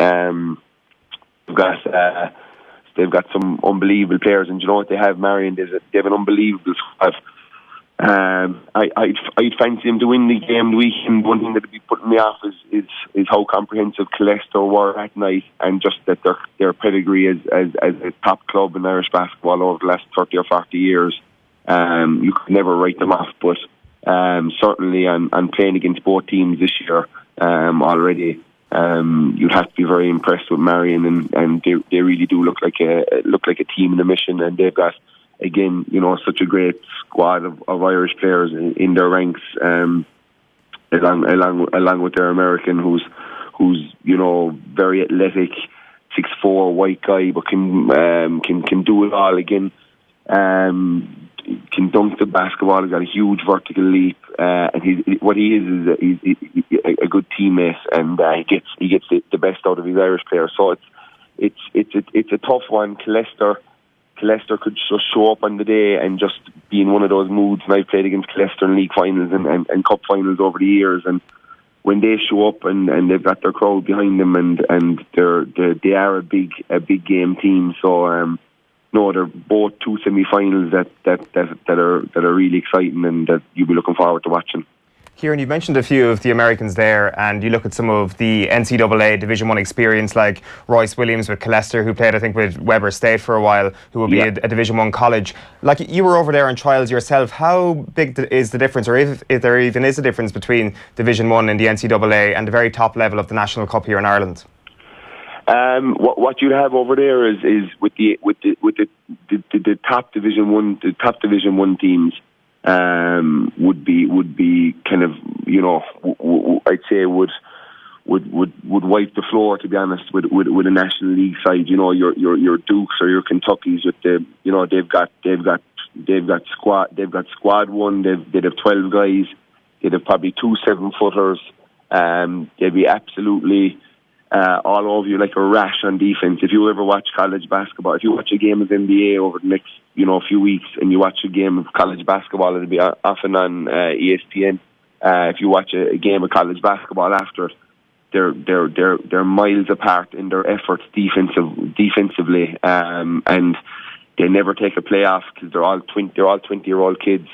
S8: They've got some unbelievable players, and what they have, Marion? They have an unbelievable squad. I'd fancy them to win the game the weekend. One thing that would be putting me off is how comprehensive Killester were that night, and just that their pedigree as a top club in Irish basketball over the last 30 or 40 years. You could never write them off, but certainly on playing against both teams this year already, you'd have to be very impressed with Marion, and they really do look like a team in a mission, and they've got, again, such a great squad of Irish players in their ranks, along with their American, who's very athletic, 6'4", white guy, but can do it all. Again, can dunk the basketball. He's got a huge vertical leap, and he's a good teammate, and he gets the best out of his Irish players. So it's a tough one. Killester could just show up on the day and just be in one of those moods. And I've played against Killester in league finals and cup finals over the years, and when they show up and they've got their crowd behind them, and they are a big game team. So they're both 2 semi-finals that are really exciting, and that you'll be looking forward to watching.
S3: Kieran, you mentioned a few of the Americans there, and you look at some of the NCAA Division 1 experience, like Royce Williams with Killester, who played, I think, with Weber State for a while, who will be a Division 1 college. Like, you were over there on trials yourself. How big is the difference, or if there even is a difference between Division 1 and the NCAA and the very top level of the National Cup here in Ireland?
S8: What you'd have over there is with the top Division 1 teams. Would be kind of, I'd say would wipe the floor, to be honest, with a National League side. Your Dukes or your Kentuckys with they've got squad one. They'd have 12 guys. They'd have probably 2 7-footers. They'd be absolutely all over you like a rash on defense. If you ever watch college basketball, if you watch a game of NBA over the next few weeks, and you watch a game of college basketball, it'll be often on ESPN. If you watch a game of college basketball after it, they're miles apart in their efforts defensively, and they never take a play off because they're all 20-year-old kids.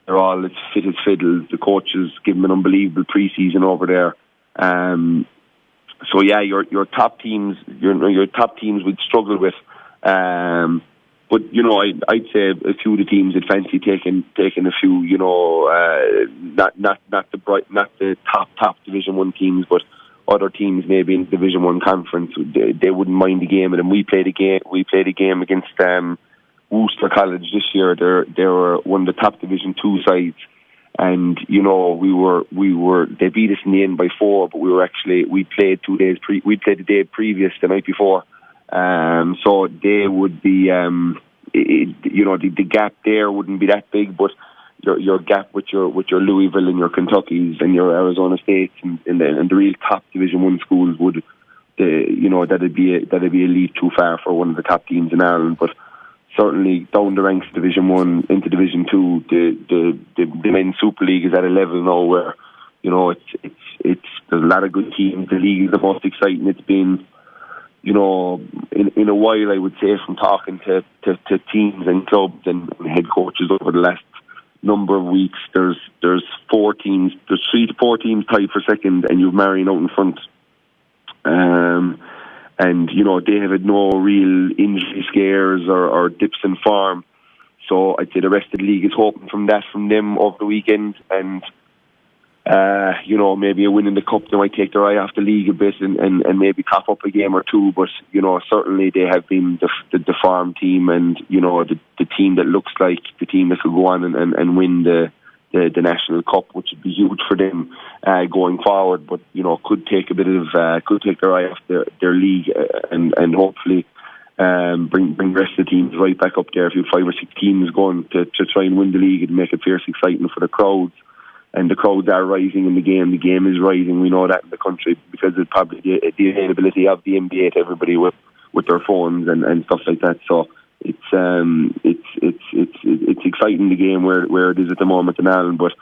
S8: They're all as fit as fiddles. The coaches give them an unbelievable preseason over there. So yeah, your top teams, your top teams would struggle with. But I'd say a few of the teams would fancy taking a few. Not the top Division 1 teams, but other teams maybe in the Division 1 conference. They wouldn't mind the game. And we played a game against Worcester College this year. They were one of the top Division 2 sides. And they beat us in the end by 4, but we played 2 days we played the day previous, the night before. So they would be the gap there wouldn't be that big, but your gap with your Louisville and your Kentuckys and your Arizona States and the real top Division 1 schools that'd be a leap too far for one of the top teams in Ireland. But certainly down the ranks, Division 1 into Division 2, the men's Super League is at a level now where there's a lot of good teams. The league is the most exciting it's been, in a while, I would say, from talking to teams and clubs and head coaches over the last number of weeks. There's 4 teams, there's 3 to 4 teams tied for second, and you've Marion out in front. And they have had no real injury scares or dips in form. So I'd say the rest of the league is hoping from them over the weekend. And maybe a win in the cup, they might take their eye off the league a bit and maybe cough up a game or two. But certainly they have been the farm team, and the team that looks like the team that could go on and win the National Cup, which would be huge for them going forward. But could take their eye off their league and hopefully bring the rest of the teams right back up there. If you have 5 or 6 teams going to try and win the league, and make it fierce exciting for the crowds. And the crowds are rising in the game. The game is rising. We know that in the country because of probably the availability of the NBA to everybody with their phones and stuff like that. So it's exciting, the game where it is at the moment in Ireland, but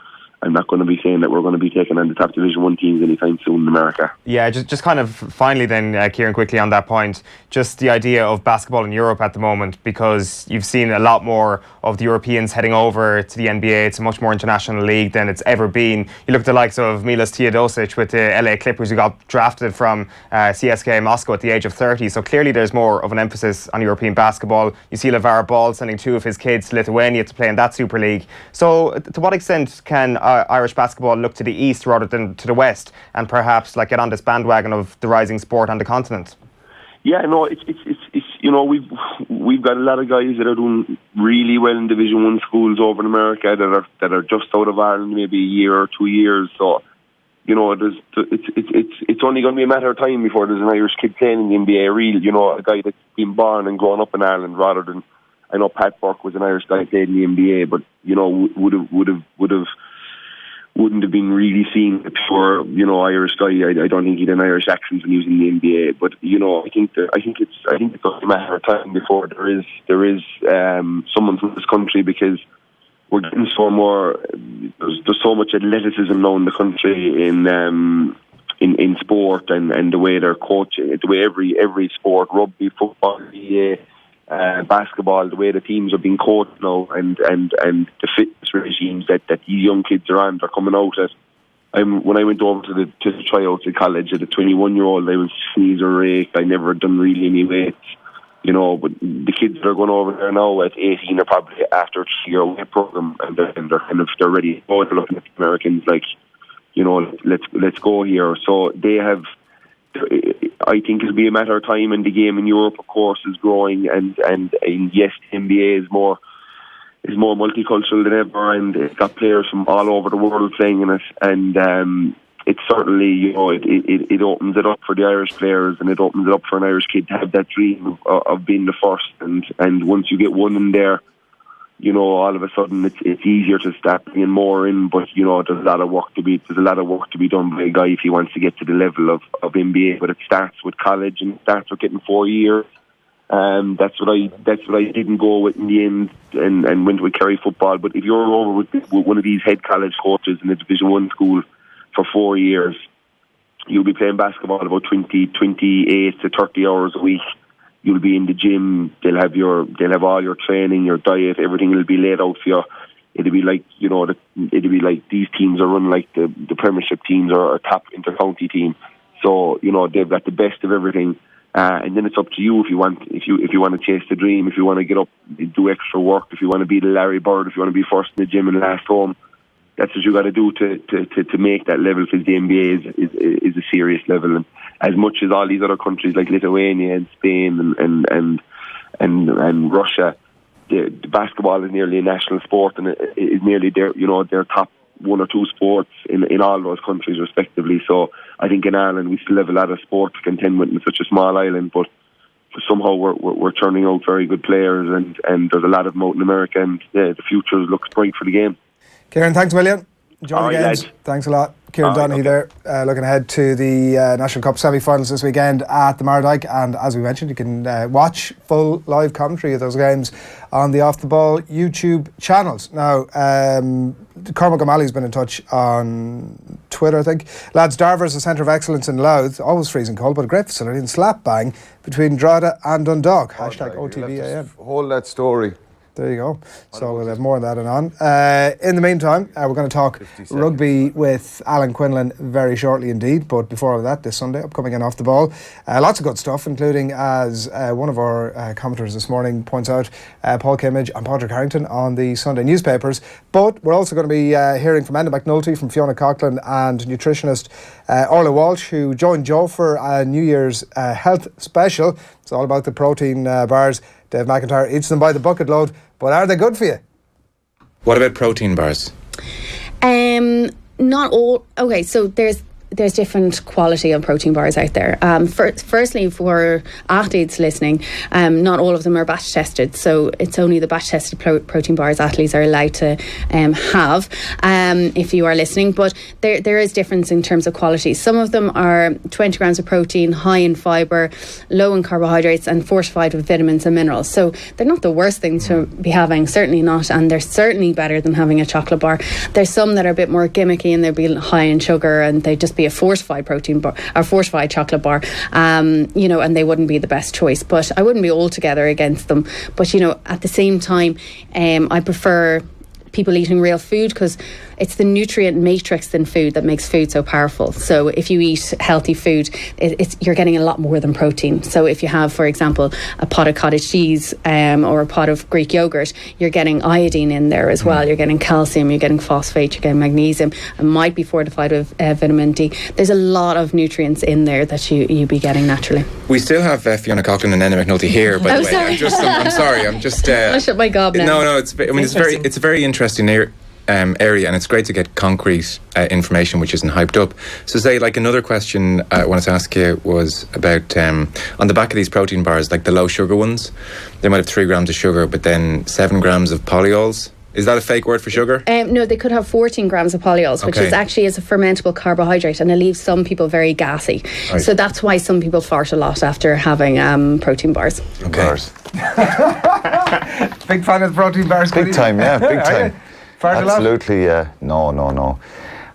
S8: I'm not going to be saying that we're going to be taking on the top Division 1 teams anytime soon in America.
S3: Yeah, just kind of finally then, Kieran, quickly on that point, just the idea of basketball in Europe at the moment, because you've seen a lot more of the Europeans heading over to the NBA. It's a much more international league than it's ever been. You look at the likes of Milos Teodosic with the LA Clippers, who got drafted from CSKA Moscow at the age of 30. So clearly there's more of an emphasis on European basketball. You see LeVar Ball sending 2 of his kids to Lithuania to play in that Super League. So to what extent can Irish basketball look to the east rather than to the west, and perhaps get on this bandwagon of the rising sport on the continent?
S8: Yeah, no, it's we've got a lot of guys that are doing really well in Division 1 schools over in America that are just out of Ireland maybe a year or 2 years. So it's only going to be a matter of time before there's an Irish kid playing in the NBA. A guy that's been born and grown up in Ireland, rather than, I know Pat Burke was an Irish guy, played in the NBA, but wouldn't have been really seen a pure, Irish guy. I don't think he had an Irish accent when he was in the NBA. But I think it's a matter of time before there is someone from this country, because we're getting there's so much athleticism now in the country in sport and the way they're coaching, the way every sport, rugby, football, basketball, the way the teams are being coached now, and the fitness regimes that these young kids are on, they're coming out at. When I went over to the tryouts at college as a 21-year-old, I was sneeze or rake. I never done really any weights, but the kids that are going over there now at 18 are probably after a 3-year weight program, and they're ready. They're looking at the Americans like, let's go here. So they have. I think it'll be a matter of time, and the game in Europe, of course, is growing, and yes, the NBA is more multicultural than ever, and it's got players from all over the world playing in it, and it's certainly, it opens it up for the Irish players, and it opens it up for an Irish kid to have that dream of being the first, and once you get one in there, all of a sudden it's easier to start bringing more in, but there's a lot of work to be done by a guy if he wants to get to the level of NBA. But it starts with college and it starts with getting 4 years. That's what I didn't go with in the end, and went with Kerry football. But if you're over with one of these head college coaches in a Division 1 school for 4 years, you'll be playing basketball about 28 to 30 hours a week. You'll be in the gym. They'll have all your training, your diet, everything will be laid out for you. It'll be like these teams are run like the Premiership teams or a top inter-county team. So they've got the best of everything, and then it's up to you if you want to chase the dream, if you want to get up, do extra work, if you want to be the Larry Bird, if you want to be first in the gym and last home. That's what you got to do to make that level, because the NBA is a serious level. And as much as all these other countries like Lithuania and Spain and Russia, the basketball is nearly a national sport, and it is nearly their top 1 or 2 sports in all those countries respectively. So I think in Ireland we still have a lot of sport to contend with in such a small island, but somehow we're turning out very good players, and there's a lot of them out in America, and the future looks bright for the game.
S1: Kieran, thanks a million. Enjoy the games.
S8: Lads.
S1: Thanks a lot. Kieran Donaghy there, looking ahead to the National Cup semi-finals this weekend at the Mardyke, and as we mentioned, you can watch full live commentary of those games on the Off the Ball YouTube channels. Now, Cormac O'Malley's been in touch on Twitter, I think. Lads, Darver is a centre of excellence in Louth, always freezing cold, but a great facility in slap bang between Drogheda and Dundalk. Hashtag OTB AM.
S9: Hold that story.
S1: There you go. So we'll have more of that and on. In the meantime, we're going to talk rugby with Alan Quinlan very shortly indeed. But before all that, this Sunday, upcoming and Off the Ball, lots of good stuff, including, as one of our commenters this morning points out, Paul Kimmage and Padraig Harrington on the Sunday newspapers. But we're also going to be hearing from Enda McNulty, from Fiona Coughlin, and nutritionist Orla Walsh, who joined Joe for a New Year's health special. It's all about the protein bars. Dave McIntyre eats them by the bucket load, but are they good for you?
S10: What about protein bars?
S11: Not all. Okay, so there's different quality of protein bars out there. Firstly, for athletes listening, not all of them are batch tested, so it's only the batch tested protein bars athletes are allowed to have, if you are listening. But there is difference in terms of quality. Some of them are 20 grams of protein, high in fibre, low in carbohydrates, and fortified with vitamins and minerals. So they're not the worst thing to be having, certainly not, and they're certainly better than having a chocolate bar. There's some that are a bit more gimmicky and they'll be high in sugar, and they just be a fortified protein bar or fortified chocolate bar, and they wouldn't be the best choice. But I wouldn't be altogether against them. But at the same time, I prefer people eating real food, because it's the nutrient matrix in food that makes food so powerful. So if you eat healthy food, you're getting a lot more than protein. So if you have, for example, a pot of cottage cheese or a pot of Greek yogurt, you're getting iodine in there as well. You're getting calcium, you're getting phosphate, you're getting magnesium, and might be fortified with vitamin D. There's a lot of nutrients in there that you be getting naturally.
S10: We still have Fiona Coughlin and Enda McNulty here, by the way.
S11: Sorry.
S10: I'm sorry. I'm just.
S11: I shut my gob now.
S10: No. It's a very interesting area, and it's great to get concrete information which isn't hyped up. So say, like, another question I wanted to ask you was about on the back of these protein bars, like the low sugar ones, they might have 3 grams of sugar but then 7 grams of polyols. Is that a fake word for sugar?
S11: No, they could have 14 grams of polyols, which is actually a fermentable carbohydrate, and it leaves some people very gassy. Right. So that's why some people fart a lot after having protein bars.
S9: Okay. Bars.
S1: Big fan of the protein bars.
S9: Big time, yeah, big time.
S1: Absolutely,
S9: no.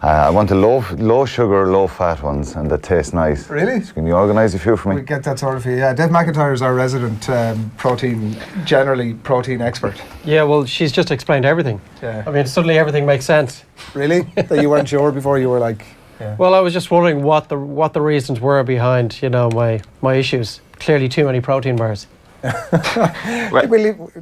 S9: I want the low sugar, low fat ones, and that taste nice.
S1: Really?
S9: So can you organise a few for me?
S1: We'll get that sorted for you. Yeah, Dave McIntyre is our resident protein expert.
S2: Yeah, well, she's just explained everything.
S1: Yeah.
S2: I mean, suddenly everything makes sense.
S1: Really? That you weren't sure before? You were like... Yeah.
S2: Well, I was just wondering what the reasons were behind, my issues. Clearly too many protein bars.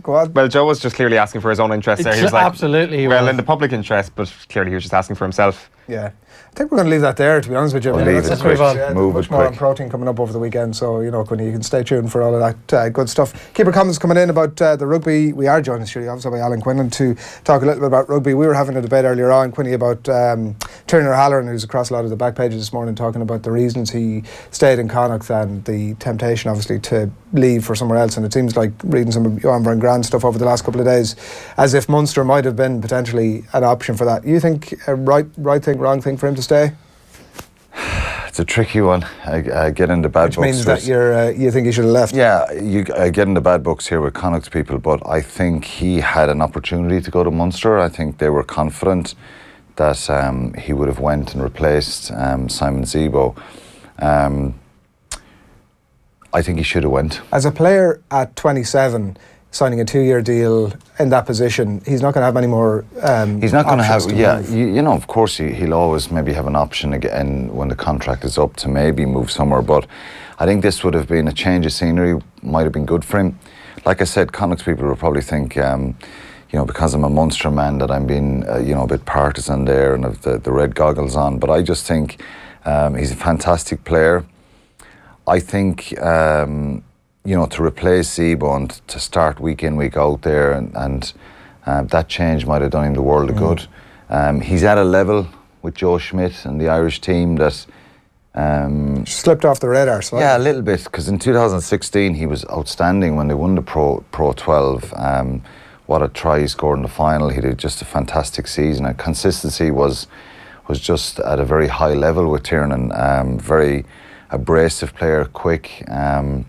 S1: Go on.
S3: Well, Joe was just clearly asking for his own interest there. He was like,
S2: absolutely.
S3: Well, in the public interest, but clearly he was just asking for himself.
S1: Yeah. I think we're going to leave that there, to be honest with you.
S9: We'll leave it quick. Move
S1: much
S9: it
S1: more
S9: quick.
S1: on protein coming up over the weekend, so, you know, Quinny, you can stay tuned for all of that good stuff. Keeper comments coming in about the rugby. We are joined in studio, obviously, by Alan Quinlan to talk a little bit about rugby. We were having a debate earlier on, Quinny, about Hanrahan, who's across a lot of the back pages this morning, talking about the reasons he stayed in Connacht and the temptation, obviously, to leave for somewhere else. And it seems like, reading some of Eoin Van Grand's stuff over the last couple of days, as if Munster might have been potentially an option for that. You think a right thing, wrong thing for him to stay?
S9: It's a tricky one. I get into bad books.
S1: Which means that you think he should have left?
S9: Yeah, I get into bad books here with Connacht people, but I think he had an opportunity to go to Munster. I think they were confident that he would have went and replaced Simon Zebo. I think he should have went. As
S1: a player at 27, signing a 2-year deal in that position, he's not going to have many more
S9: he's not going to have,
S1: move.
S9: you know, of course he'll always maybe have an option again when the contract is up to maybe move somewhere, but I think this would have been a change of scenery, might have been good for him. Like I said, Connacht people will probably think, you know, because I'm a Munster man that I'm being, you know, a bit partisan there and have the red goggles on, but I just think he's a fantastic player. I think, you know, to replace Zebo and to start week in, week out there, and that change might have done him the world of good. He's at a level with Joe Schmidt and the Irish team that
S1: slipped off the radar slightly.
S9: Yeah, a little bit, because in 2016 he was outstanding when they won the Pro 12. What a try he scored in the final. He did just a fantastic season, and consistency was just at a very high level with Tiernan. Very abrasive player, quick. And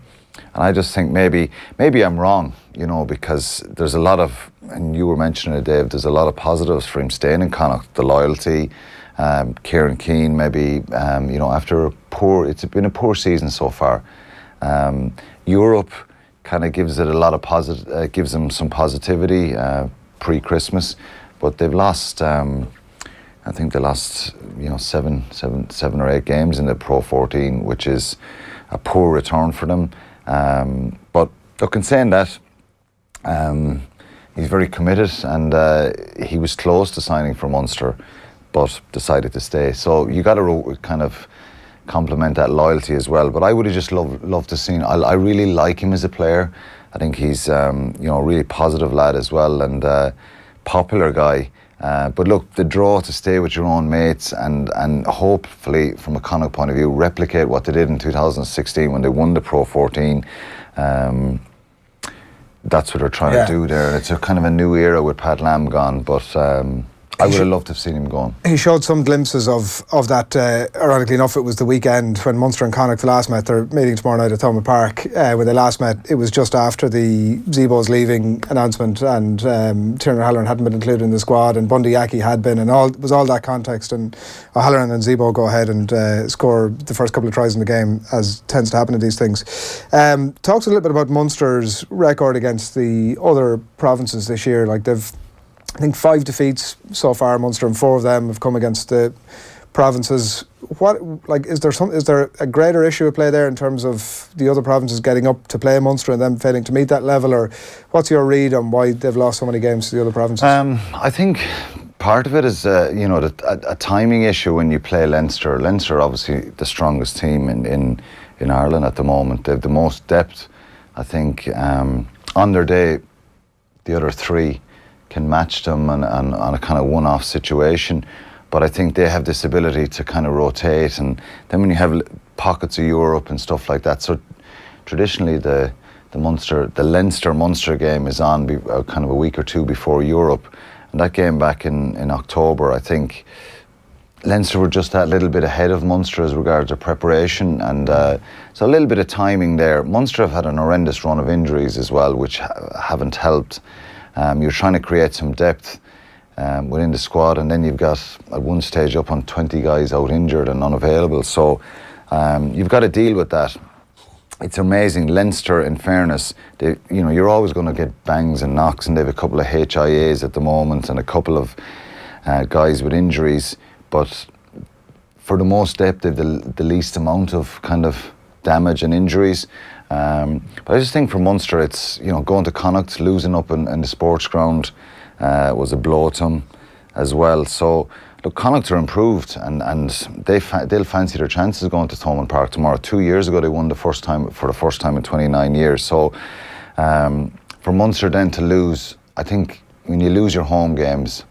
S9: I just think maybe I'm wrong, you know, because there's a lot of, and you were mentioning it, Dave, there's a lot of positives for him staying in Connacht. The loyalty, Kieran Keane, maybe, you know, after it's been a poor season so far. Europe kind of gives it a lot of gives them some positivity pre-Christmas, but they've lost. I think they lost, you know, seven or 8 games in the Pro 14, which is a poor return for them. But look, in saying that, he's very committed, and he was close to signing for Munster, but decided to stay. So you got to kind of compliment that loyalty as well. But I would have just loved to see. I really like him as a player. I think he's you know, a really positive lad as well, and popular guy. But look, the draw to stay with your own mates and hopefully, from a Connacht point of view, replicate what they did in 2016 when they won the Pro 14. That's what they're trying to do there. It's a kind of a new era with Pat Lam gone, but I would have loved to have seen him going.
S1: He showed some glimpses of that. Ironically enough, it was the weekend when Munster and Connacht last met. They're meeting tomorrow night at Thomond Park. When they last met, it was just after the Zebo's leaving announcement, and Hanrahan hadn't been included in the squad, and Bundy Aki had been, and it was all that context. And Hanrahan and Zebo go ahead and score the first couple of tries in the game, as tends to happen in these things. Talks a little bit about Munster's record against the other provinces this year. Like, they've, I think, 5 defeats so far, Munster, and 4 of them have come against the provinces. Is there a greater issue at play there in terms of the other provinces getting up to play Munster and them failing to meet that level, or what's your read on why they've lost so many games to the other provinces?
S9: I think part of it is you know, a timing issue when you play Leinster. Leinster, obviously the strongest team in Ireland at the moment. They have the most depth. I think on their day, the other 3 can match them on a kind of one-off situation, but I think they have this ability to kind of rotate, and then when you have pockets of Europe and stuff like that, so traditionally the Leinster-Munster game is on kind of a week or 2 before Europe, and that game back in October, I think Leinster were just that little bit ahead of Munster as regards their preparation, and so a little bit of timing there. Munster have had an horrendous run of injuries as well, which haven't helped. You're trying to create some depth within the squad, and then you've got at one stage up on 20 guys out injured and unavailable. So you've got to deal with that. It's amazing. Leinster, in fairness, you're always going to get bangs and knocks, and they have a couple of HIAs at the moment and a couple of guys with injuries. But for the most depth, they've the least amount of kind of damage and injuries. But I just think for Munster, it's, going to Connacht, losing up in the sports ground was a blow to them as well. So look, Connacht are improved, and they'll fancy their chances going to Thomond Park tomorrow. 2 years ago, they won for the first time in 29 years. So for Munster then to lose, I think when you lose your home games,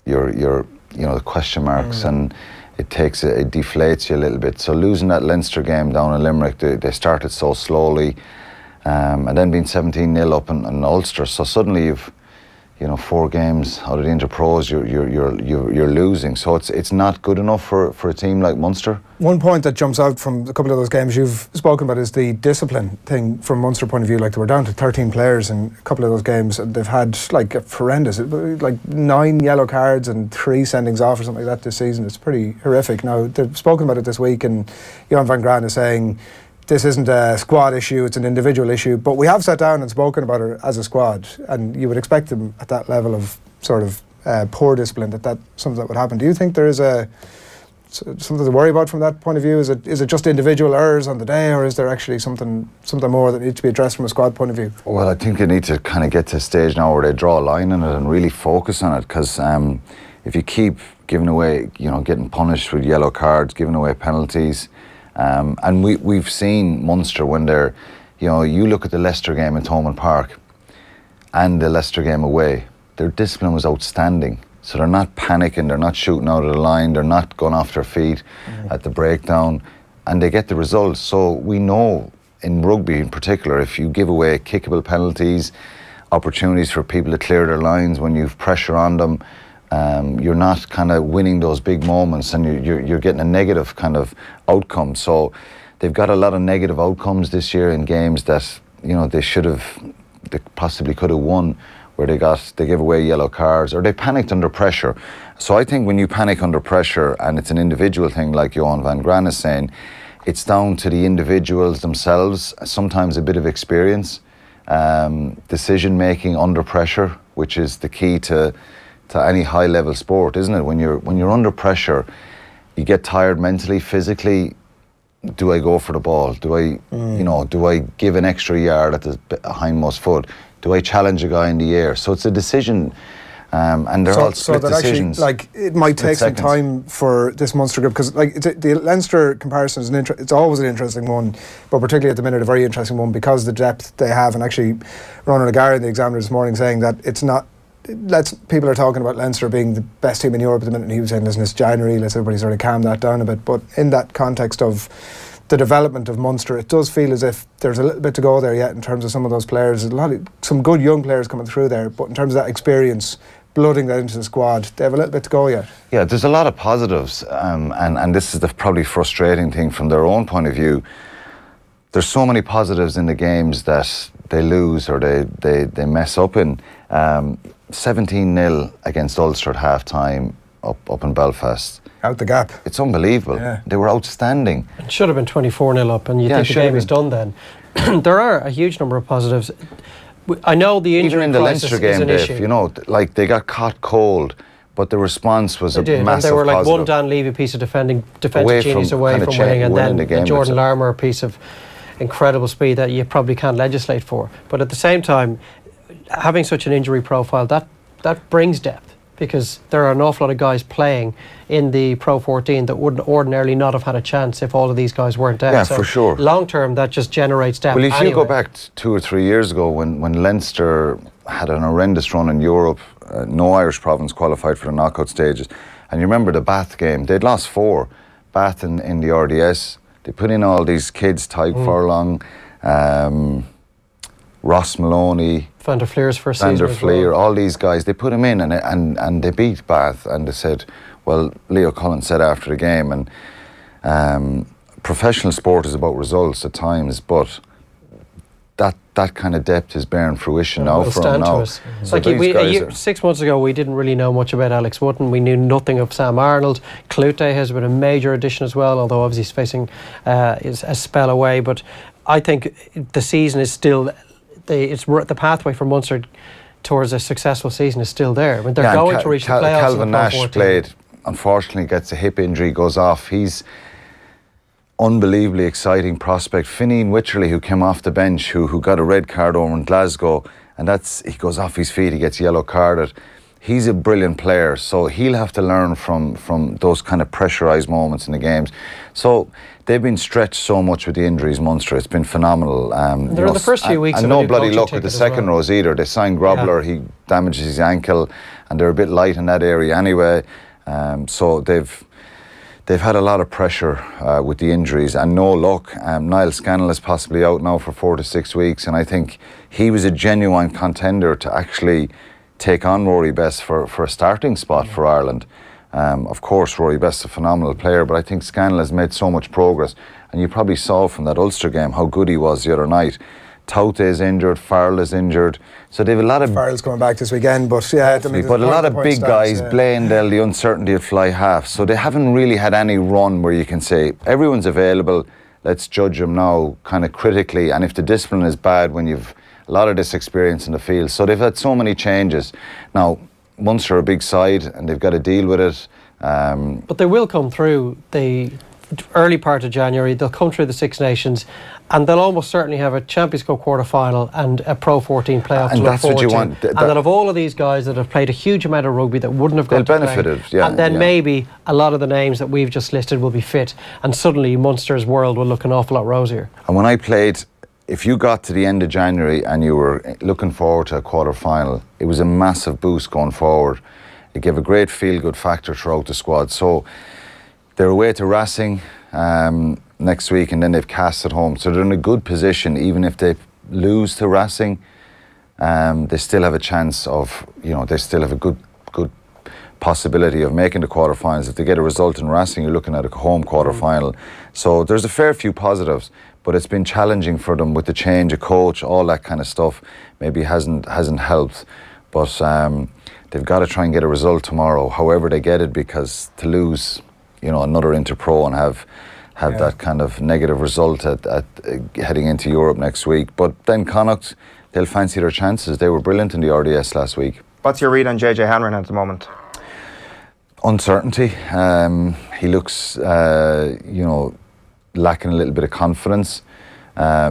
S9: you're the question marks, and it deflates you a little bit. So losing that Leinster game down in Limerick, they started so slowly, and then being 17-0 up in Ulster. So suddenly you've 4 games out of the inter-pros, you're losing. So it's not good enough for a team like Munster.
S1: One point that jumps out from a couple of those games you've spoken about is the discipline thing from Munster point of view. Like, they were down to 13 players in a couple of those games, and they've had like horrendous, like 9 yellow cards and 3 sendings off or something like that this season. It's pretty horrific. Now, they've spoken about it this week, and Eoin van Graan is saying this isn't a squad issue, it's an individual issue, but we have sat down and spoken about it as a squad, and you would expect them at that level of sort of poor discipline that something that would happen. Do you think there is something to worry about from that point of view? Is it just individual errors on the day, or is there actually something more that needs to be addressed from a squad point of view?
S9: Well, I think they need to kind of get to a stage now where they draw a line in it and really focus on it, because if you keep giving away, getting punished with yellow cards, giving away penalties, and we've seen Munster when they're, you look at the Leicester game in Thomond Park and the Leicester game away, their discipline was outstanding. So they're not panicking, they're not shooting out of the line, they're not going off their feet at the breakdown, and they get the results. So we know in rugby in particular, if you give away kickable penalties, opportunities for people to clear their lines when you've pressure on them, you're not kind of winning those big moments, and you're getting a negative kind of outcome. So they've got a lot of negative outcomes this year in games that they possibly could have won, where they gave away yellow cards or they panicked under pressure. So I think when you panic under pressure and it's an individual thing, like Eoin van Graan is saying, it's down to the individuals themselves, sometimes a bit of experience, decision making under pressure, which is the key to any high level sport, isn't it? When you're under pressure, you get tired mentally, physically. Do I go for the ball? Do I give an extra yard at the hindmost foot? Do I challenge a guy in the air? So it's a decision, and they're all split decisions.
S1: Actually, it might take some time for this Munster group, because the Leinster comparison is it's always an interesting one, but particularly at the minute a very interesting one because the depth they have. And actually, Ronan O'Gara in the Examiner this morning saying that it's not. People are talking about Leinster being the best team in Europe at the minute, and he was saying, listen, it's January, let's everybody sort of calm that down a bit. But in that context of the development of Munster, it does feel as if there's a little bit to go there yet in terms of some of those players. Some good young players coming through there, but in terms of that experience, blooding that into the squad, they have a little bit to go yet.
S9: Yeah, there's a lot of positives, and this is the probably frustrating thing from their own point of view. There's so many positives in the games that they lose or they mess up in. 17-0 against Ulster at half-time up in Belfast.
S1: Out the gap.
S9: It's unbelievable.
S1: Yeah.
S9: They were outstanding.
S2: It should have been 24-0 up, and you think the game is done then. There are a huge number of positives. I know the injury
S9: even in the
S2: crisis
S9: Leinster game,
S2: is an
S9: Dave, they got caught cold, but the response was massive
S2: and they were like
S9: positive.
S2: One Dan Levy piece of defensive genius away from winning, and then the Jordan Larmour piece of incredible speed that you probably can't legislate for. But at the same time, having such an injury profile, that brings depth, because there are an awful lot of guys playing in the Pro 14 that wouldn't ordinarily not have had a chance if all of these guys weren't there.
S9: Yeah,
S2: so
S9: for sure.
S2: Long term, that just generates depth.
S9: Well, if you go back 2 or 3 years ago when Leinster had an horrendous run in Europe, no Irish province qualified for the knockout stages, and you remember the Bath game, they'd lost 4, Bath in the RDS. They put in all these kids, Tyke Furlong, Ross Maloney,
S2: Van der Fleer's first
S9: season,
S2: Van der Fleer,
S9: all these guys, they put them in and they beat Bath, and they said, well, Leo Cullen said after the game, and professional sport is about results at times, but that kind of depth is bearing fruition now for them now.
S2: It's like 6 months ago we didn't really know much about Alex Wootton. We knew nothing of Sam Arnold. Cloete has been a major addition as well, although obviously he's facing a spell away. But I think the season is still the pathway for Munster towards a successful season is still there. I mean, they're going to reach the playoffs.
S9: Calvin Nash played, unfortunately gets a hip injury, goes off. He's unbelievably exciting prospect. Finian Wycherley, who came off the bench, who got a red card over in Glasgow, and he goes off his feet, he gets yellow carded. he's a brilliant player, so he'll have to learn from those kind of pressurised moments in the games. So they've been stretched so much with the injuries, Munster. It's been phenomenal.
S2: They're in the first few weeks.
S9: And no bloody luck with the second rows either. They signed Grobler, he damages his ankle, and they're a bit light in that area anyway. So they've had a lot of pressure with the injuries and no luck. Niall Scannell is possibly out now for 4 to 6 weeks, and I think he was a genuine contender to actually take on Rory Best for a starting spot for Ireland. Of course, Rory Best's a phenomenal player, but I think Scannell has made so much progress, and you probably saw from that Ulster game how good he was the other night. Taute is injured, Farrell is injured, so they have a lot of...
S1: Farrell's coming back this weekend, but yeah...
S9: but a lot of big guys, Blaindale, the uncertainty of fly half, so they haven't really had any run where you can say, everyone's available, let's judge them now kind of critically, and if the discipline is bad when you've a lot of this experience in the field. So they've had so many changes. Now, Munster are a big side and they've got to deal with it.
S2: But they will come through the early part of January. They'll come through the Six Nations and they'll almost certainly have a Champions Cup quarter-final and a Pro 14 playoff to look forward to. And they'll have all of these guys that have played a huge amount of rugby that wouldn't have got to
S9: benefited,
S2: play. And then maybe a lot of the names that we've just listed will be fit. And suddenly Munster's world will look an awful lot rosier.
S9: And when I played... If you got to the end of January and you were looking forward to a quarter-final, it was a massive boost going forward. It gave a great feel-good factor throughout the squad. So they're away to Racing next week, and then they've Cast at home. So they're in a good position. Even if they lose to Racing, they still have a chance of, they still have a good possibility of making the quarterfinals. If they get a result in Racing, you're looking at a home quarterfinal. So there's a fair few positives. But it's been challenging for them with the change of coach, all that kind of stuff. Maybe hasn't helped, but they've got to try and get a result tomorrow, however they get it, because to lose, another Interpro and have that kind of negative result at heading into Europe next week. But then Connacht, they'll fancy their chances. They were brilliant in the RDS last week.
S3: What's your read on JJ Hanrahan at the moment?
S9: Uncertainty. He looks, lacking a little bit of confidence.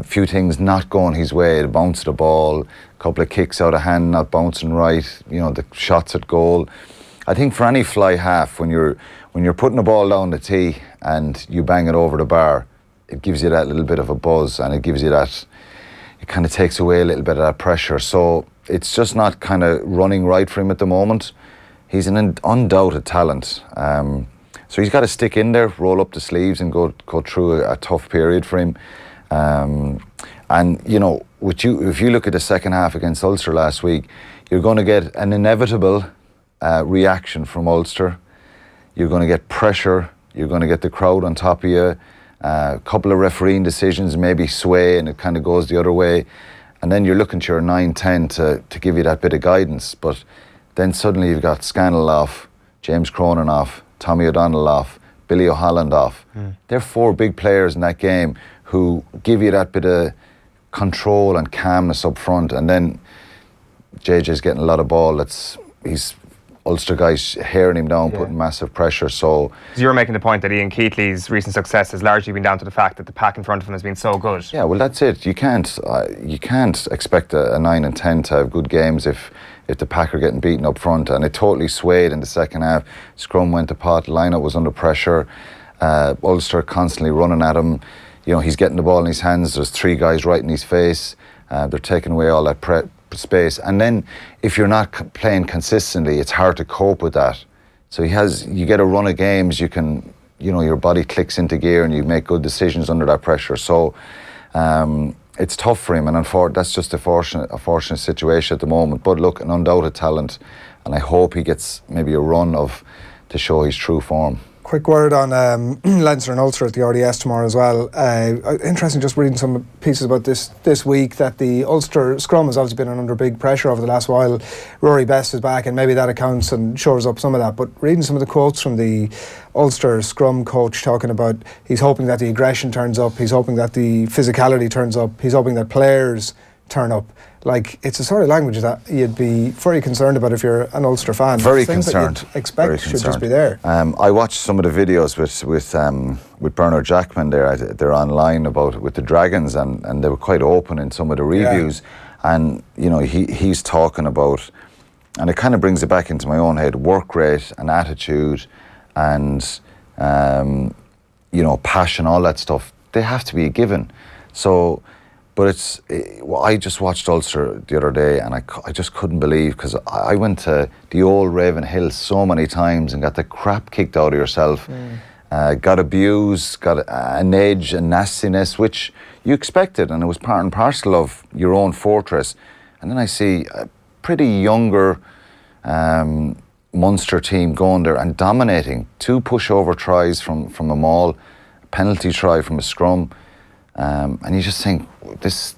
S9: Few things not going his way, the bounce of the ball, a couple of kicks out of hand not bouncing right, the shots at goal. I think for any fly half, when you're putting the ball down the tee and you bang it over the bar, it gives you that little bit of a buzz, and it gives you that, it kind of takes away a little bit of that pressure. So it's just not kind of running right for him at the moment. He's an undoubted talent. So he's got to stick in there, roll up the sleeves and go through a tough period for him. And, if you look at the second half against Ulster last week, you're going to get an inevitable reaction from Ulster. You're going to get pressure. You're going to get the crowd on top of you. A couple of refereeing decisions maybe sway and it kind of goes the other way. And then you're looking to your 9-10 to give you that bit of guidance. But then suddenly you've got Scannell off, James Cronin off, Tommy O'Donnell off, Billy O'Halland off. They're 4 big players in that game who give you that bit of control and calmness up front, and then JJ's getting a lot of ball. He's Ulster guys hearing him down, putting massive pressure. So
S3: you're making the point that Ian Keatley's recent success has largely been down to the fact that the pack in front of him has been so good.
S9: Yeah, well that's it. You can't expect a 9 and 10 to have good games if the pack are getting beaten up front, and it totally swayed in the second half. Scrum went to pot, lineup was under pressure, Ulster constantly running at him. He's getting the ball in his hands, there's 3 guys right in his face, they're taking away all that space, and then if you're not playing consistently, it's hard to cope with that. So you get a run of games, you can, your body clicks into gear and you make good decisions under that pressure. So it's tough for him, and that's just a fortunate situation at the moment. But look, an undoubted talent, and I hope he gets maybe a run to show his true form.
S1: Quick word on Leinster and Ulster at the RDS tomorrow as well. Interesting, just reading some pieces about this week, that the Ulster scrum has obviously been under big pressure over the last while. Rory Best is back, and maybe that accounts and shores up some of that. But reading some of the quotes from the Ulster scrum coach talking about he's hoping that the aggression turns up, he's hoping that the physicality turns up, he's hoping that players turn up. Like, it's a sort of language that you'd be very concerned about if you're an Ulster fan.
S9: Very
S1: Things
S9: concerned.
S1: That you'd expect should just be there.
S9: I watched some of the videos with Bernard Jackman there. They're online with the Dragons, and they were quite open in some of the reviews. Yeah. And he's talking about and it kind of brings it back into my own head, work rate and attitude and, passion, all that stuff, they have to be a given. So, but I just watched Ulster the other day and I just couldn't believe, because I went to the old Raven Hill so many times and got the crap kicked out of yourself, got abused, got an edge and nastiness, which you expected, and it was part and parcel of your own fortress. And then I see a pretty younger Munster team going there and dominating. 2 pushover tries from a maul, a penalty try from a scrum. And you just think, this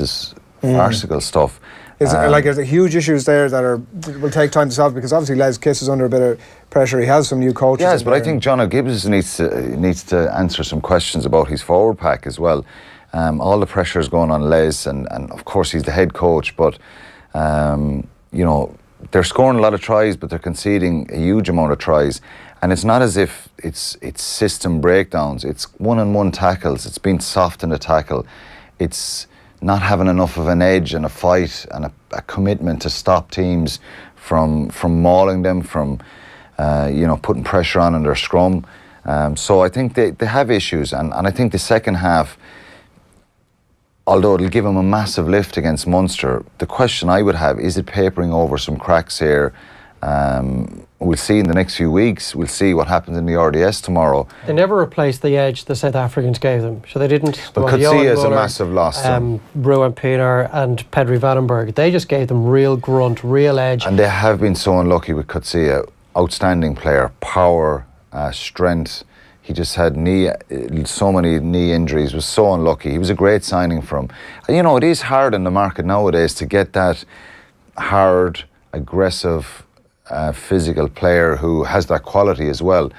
S9: is farcical stuff.
S1: Is there huge issues there that will take time to solve? Because obviously Les Kiss is under a bit of pressure. He has some new coaches.
S9: Yes, but I think John O'Gibbs needs to answer some questions about his forward pack as well. All the pressure is going on Les, and of course he's the head coach, but they're scoring a lot of tries, but they're conceding a huge amount of tries. And it's not as if it's system breakdowns. It's one-on-one tackles. It's being soft in the tackle. It's not having enough of an edge and a fight and a commitment to stop teams from mauling them, from putting pressure on in their scrum. So I think they have issues, and I think the second half, although it'll give them a massive lift against Munster, the question I would have, is it papering over some cracks here? We'll see in the next few weeks. We'll see what happens in the RDS tomorrow.
S2: They never replaced the edge the South Africans gave them, so they didn't.
S9: But Coetzee is a massive loss.
S2: Ruan Pienaar and Pedri Vandenberg, they just gave them real grunt, real edge.
S9: And they have been so unlucky with Coetzee. Outstanding player, power, strength. He just had so many knee injuries, was so unlucky. He was a great signing for him. And it is hard in the market nowadays to get that hard, aggressive, physical player who has that quality as well,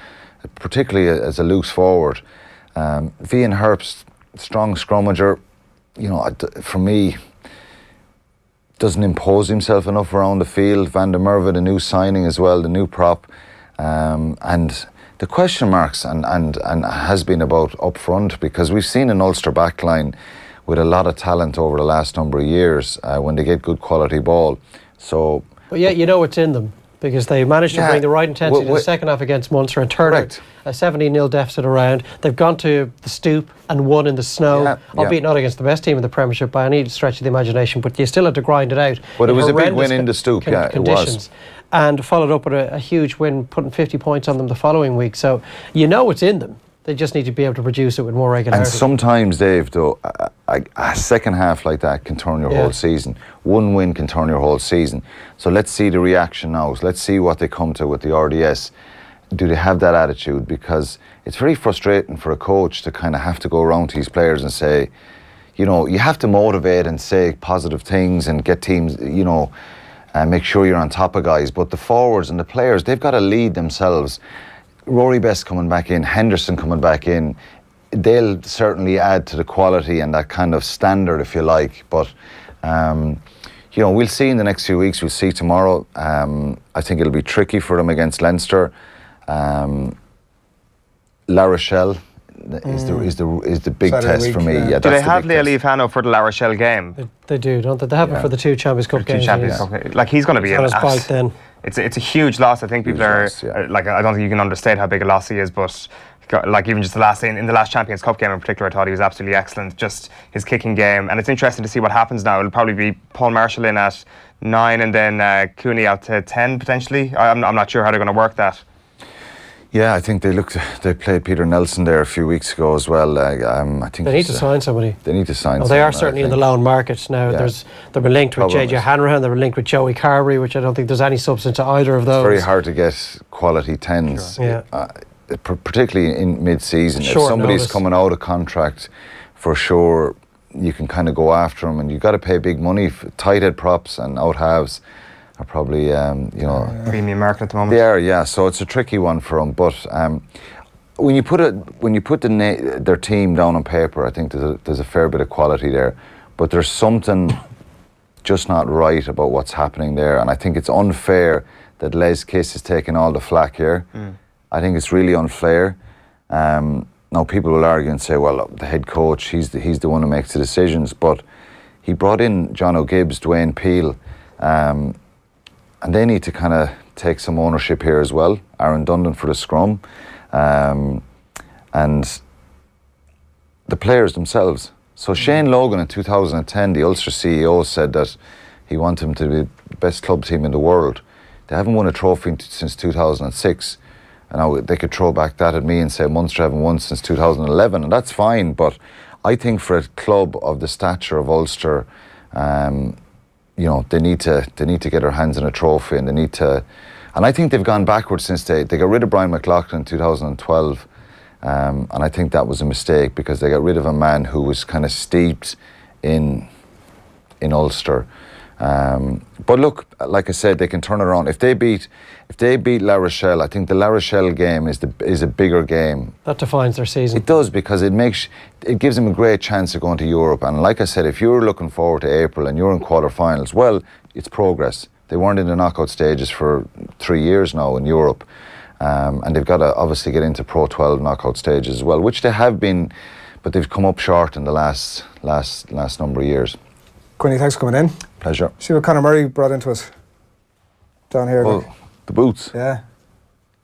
S9: particularly as a loose forward. Vian Herbst, strong scrummager, for me, doesn't impose himself enough around the field. Van der Merwe, the new signing as well, the new prop. And the question marks and has been about up front, because we've seen an Ulster backline with a lot of talent over the last number of years when they get good quality ball. So,
S2: but yeah, it's in them, because they managed to bring the right intensity to the second half against Munster and turn a 17-0 deficit around. They've gone to the stoop and won in the snow, albeit not against the best team in the Premiership by any stretch of the imagination, but you still had to grind it out.
S9: But it was a big win in the stoop,
S2: it was. And followed up with a huge win, putting 50 points on them the following week. So it's in them. They just need to be able to produce it with more regularity.
S9: And sometimes, Dave, though, a second half like that can turn your whole season. One win can turn your whole season. So let's see the reaction now. So let's see what they come to with the RDS. Do they have that attitude? Because it's very frustrating for a coach to kind of have to go around to his players and say, you have to motivate and say positive things and get teams, and make sure you're on top of guys. But the forwards and the players, they've got to lead themselves. Rory Best coming back in, Henderson coming back in, they'll certainly add to the quality and that kind of standard, if you like. But, we'll see in the next few weeks. We'll see tomorrow. I think it'll be tricky for them against Leinster. La Rochelle is the big
S1: Saturday
S9: test
S1: week,
S9: for me.
S1: yeah.
S3: Do they have Leo Leafano for the La Rochelle game?
S2: They do, don't they? They have it for the 2 Champions Cup games.
S3: He's going to be
S2: on his bike then.
S3: It's a huge loss. I think people are I don't think you can understate how big a loss he is, but even just in the last Champions Cup game in particular, I thought he was absolutely excellent. Just his kicking game, and it's interesting to see what happens now. It'll probably be Paul Marshall in at 9 and then Cooney out to 10 potentially. I'm not sure how they're going to work that.
S9: Yeah, I think they played Peter Nelson there a few weeks ago as well. I think
S2: they need to sign somebody.
S9: They need to sign someone.
S2: They are certainly in the loan market now. Yeah. They've been linked with JJ Hanrahan, they were linked with Joey Carberry, which I don't think there's any substance to either of those.
S9: It's very hard to get quality 10s, sure. Particularly in mid-season. If somebody's coming out of contract, for sure, you can kind of go after them, and you've got to pay big money. Tight head props and out halves are probably,
S3: premium market at the moment.
S9: They are, yeah. So it's a tricky one for them. But when you put their team down on paper, I think there's a fair bit of quality there. But there's something just not right about what's happening there, and I think it's unfair that Les Kiss is taking all the flack here. I think it's really unfair. Now people will argue and say, well, the head coach, he's the one who makes the decisions. But he brought in John O'Gibbs, Dwayne Peel. and they need to kind of take some ownership here as well. Aaron Dundon for the scrum, and the players themselves. So Shane Logan in 2010, the Ulster CEO, said that he wanted him to be the best club team in the world. They haven't won a trophy since 2006. And now they could throw back that at me and say Munster haven't won since 2011, and that's fine. But I think for a club of the stature of Ulster, you know, they need to get their hands on a trophy, and they need to. And I think they've gone backwards since they got rid of Brian McLaughlin in 2012, and I think that was a mistake because they got rid of a man who was kind of steeped in Ulster. But look, like I said, they can turn it around. If they beat La Rochelle, I think the La Rochelle game is a bigger game.
S2: That defines their season.
S9: It does, because it gives them a great chance of going to Europe. And like I said, if you're looking forward to April and you're in quarterfinals, well, it's progress. They weren't in the knockout stages for 3 years now in Europe, and they've got to obviously get into Pro 12 knockout stages as well, which they have been, but they've come up short in the last number of years.
S1: Quinny, thanks for coming in.
S9: Pleasure.
S1: See what Conor Murray brought into us down here.
S9: Well, the boots.
S1: Yeah.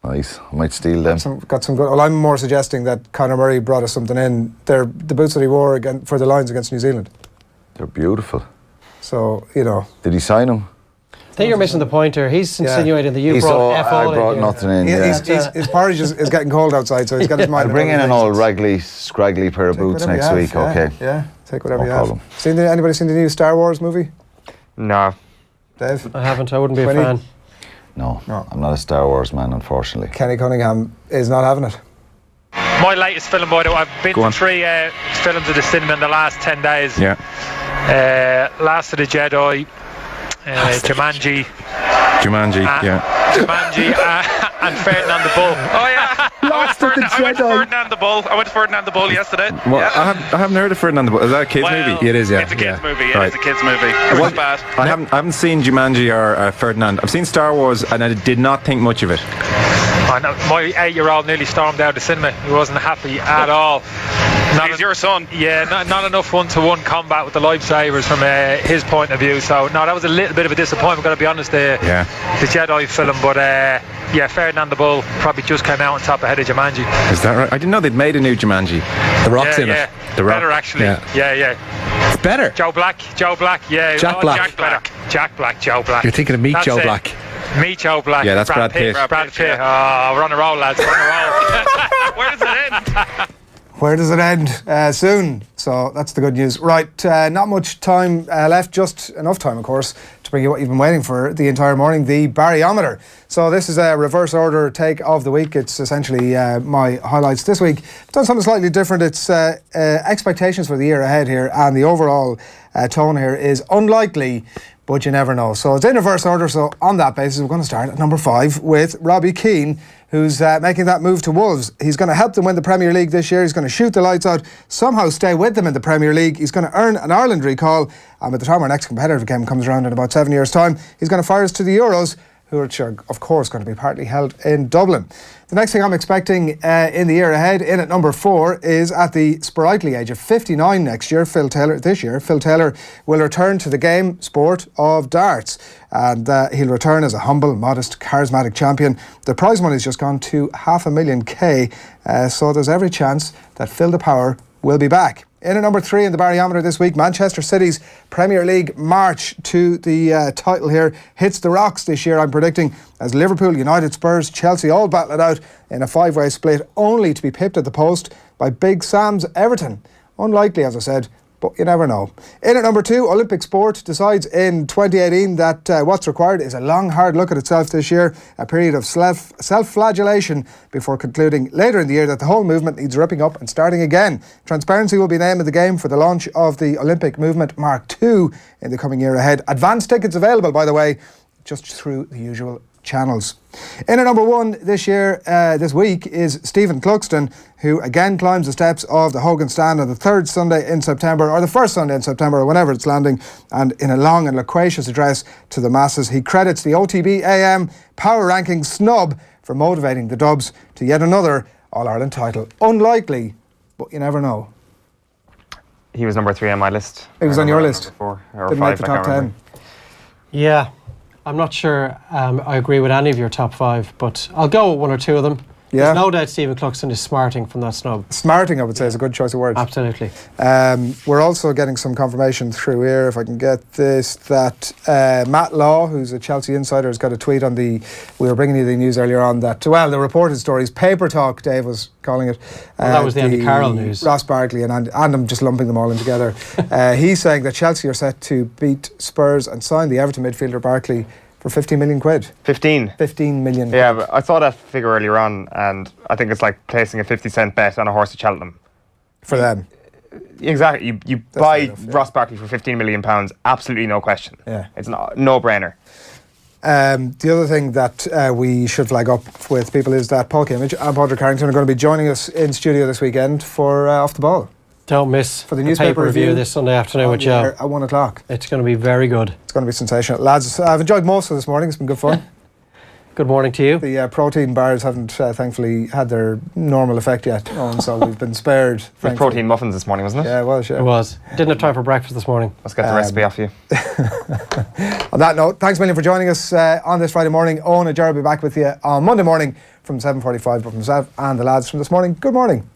S9: Nice. I might steal them.
S1: Got some good. Well, I'm more suggesting that Conor Murray brought us something in. They're the boots that he wore for the Lions against New Zealand.
S9: They're beautiful.
S1: So, you know.
S9: Did he sign them?
S2: I think you're missing the point here. He's insinuating that you brought F all in.
S9: I brought nothing in.
S1: His porridge is getting cold outside, so he's got his mind.
S9: I'll bring in an old raggly, scraggly pair of boots next week.
S1: Yeah,
S9: okay.
S1: Yeah. Take whatever you
S9: problem.
S1: have. Anybody seen the new Star Wars movie?
S3: No.
S1: Dave?
S2: I haven't. I wouldn't be
S1: Quinny?
S2: a fan.
S9: No, I'm not a Star Wars man, unfortunately.
S1: Kenny Cunningham is not having it.
S4: My latest film, boy, I've been to 3 films at the cinema in the last 10 days.
S10: Yeah.
S4: Last of the Jedi, Jumanji, and Ferdinand the Bull.
S7: Oh yeah, I went to Ferdinand the Bull yesterday.
S10: Well, yeah. I haven't heard of Ferdinand the Bull. Is that a kids movie?
S7: It is, yeah. It's a kids movie. It is a kids movie. It was bad.
S10: I haven't seen Jumanji or Ferdinand. I've seen Star Wars, and I did not think much of it.
S4: I know, my 8-year-old nearly stormed out of the cinema. He wasn't happy at all.
S7: He's your son.
S4: Yeah, not enough one-to-one combat with the lifesavers from his point of view. So no, that was a little bit of a disappointment. Got to be honest. The Jedi film, but Ferdinand the Bull probably just came out on top ahead of Jumanji.
S10: Is that right? I didn't know they'd made a new Jumanji.
S12: The Rock's in it.
S10: The Rock.
S4: Better actually. Yeah.
S12: It's better.
S4: Joe Black. Yeah.
S12: Jack Black.
S4: Joe Black.
S12: You're thinking of Meet Joe Black.
S4: Meet Joe Black.
S10: Yeah, that's Brad Pitt.
S4: Brad Pitt. Oh, we're on a roll, lads. We're on a roll.
S7: Where does it end?
S1: Where does it end? Soon. So that's the good news. Right, not much time left, just enough time, of course, to bring you what you've been waiting for the entire morning, the Barryometer. So this is a reverse order take of the week. It's essentially my highlights this week. I've done something slightly different. It's expectations for the year ahead here, and the overall tone here is unlikely, but you never know. So it's in reverse order, so on that basis, we're going to start at number 5 with Robbie Keane, who's making that move to Wolves. He's going to help them win the Premier League this year. He's going to shoot the lights out, somehow stay with them in the Premier League. He's going to earn an Ireland recall, and by the time our next competitive game comes around in about 7 years' time, he's going to fire us to the Euros, which are, of course, going to be partly held in Dublin. The next thing I'm expecting in the year ahead, in at number 4, is at the sprightly age of 59 this year, Phil Taylor will return to the game sport of darts, and he'll return as a humble, modest, charismatic champion. The prize money's just gone to $500,000, so there's every chance that Phil the Power will be back. In at number 3 in the Barryometer this week, Manchester City's Premier League march to the title here hits the rocks this year, I'm predicting, as Liverpool, United, Spurs, Chelsea all battle it out in a 5-way split, only to be pipped at the post by Big Sam's Everton. Unlikely, as I said, but you never know. In at number 2, Olympic sport decides in 2018 that what's required is a long, hard look at itself this year, a period of self-flagellation before concluding later in the year that the whole movement needs ripping up and starting again. Transparency will be the name of the game for the launch of the Olympic Movement Mark II in the coming year ahead. Advance tickets available, by the way, just through the usual channels. In at number 1 this week is Stephen Cluxton, who again climbs the steps of the Hogan stand on the third Sunday in September, or the first Sunday in September, or whenever it's landing, and in a long and loquacious address to the masses, he credits the OTB AM power ranking snub for motivating the Dubs to yet another All-Ireland title. Unlikely, but you never know.
S3: He was number 3 on my list.
S1: He was on your list.
S3: Number 4 or
S1: Didn't
S3: 5,
S1: make the top 10.
S2: Yeah. I'm not sure I agree with any of your top 5, but I'll go with one or two of them.
S1: Yeah.
S2: There's no doubt Stephen Cluxton is smarting from that snub.
S1: Smarting, I would say, is a good choice of words.
S2: Absolutely.
S1: We're also getting some confirmation through here, if I can get this, that Matt Law, who's a Chelsea insider, has got a tweet on we were bringing you the news earlier on that, well, the reported stories, paper talk, Dave was calling it.
S2: Well, that was the Andy Carroll news.
S1: Ross Barkley and I'm just lumping them all in together. He's saying that Chelsea are set to beat Spurs and sign the Everton midfielder Barkley for 15 million quid.
S3: 15
S1: million.
S3: Yeah, but I saw that figure earlier on, and I think it's like placing a 50-cent bet on a horse at Cheltenham.
S1: For them.
S3: Exactly. You buy Ross Barkley for £15 million, absolutely no question.
S1: Yeah.
S3: It's no brainer.
S1: The other thing that we should flag up with people is that Paul Kimmage and Padraig Carrington are going to be joining us in studio this weekend for Off the Ball.
S2: Don't miss
S1: for the newspaper
S2: review this Sunday afternoon with Joe
S1: at 1 o'clock.
S2: It's going to be very good.
S1: It's going to be sensational. Lads, I've enjoyed most of this morning. It's been good fun.
S2: Good morning to you.
S1: The protein bars haven't thankfully had their normal effect yet, Eoin, so we've been spared.
S3: With protein muffins this morning, wasn't it?
S1: Yeah, it was. Yeah.
S2: It was. Didn't have time for breakfast this morning.
S3: Let's get the recipe off you.
S1: On that note, thanks a million for joining us on this Friday morning. Eoin and Jared will be back with you on Monday morning from 7:45. But from myself and the lads from this morning, good morning.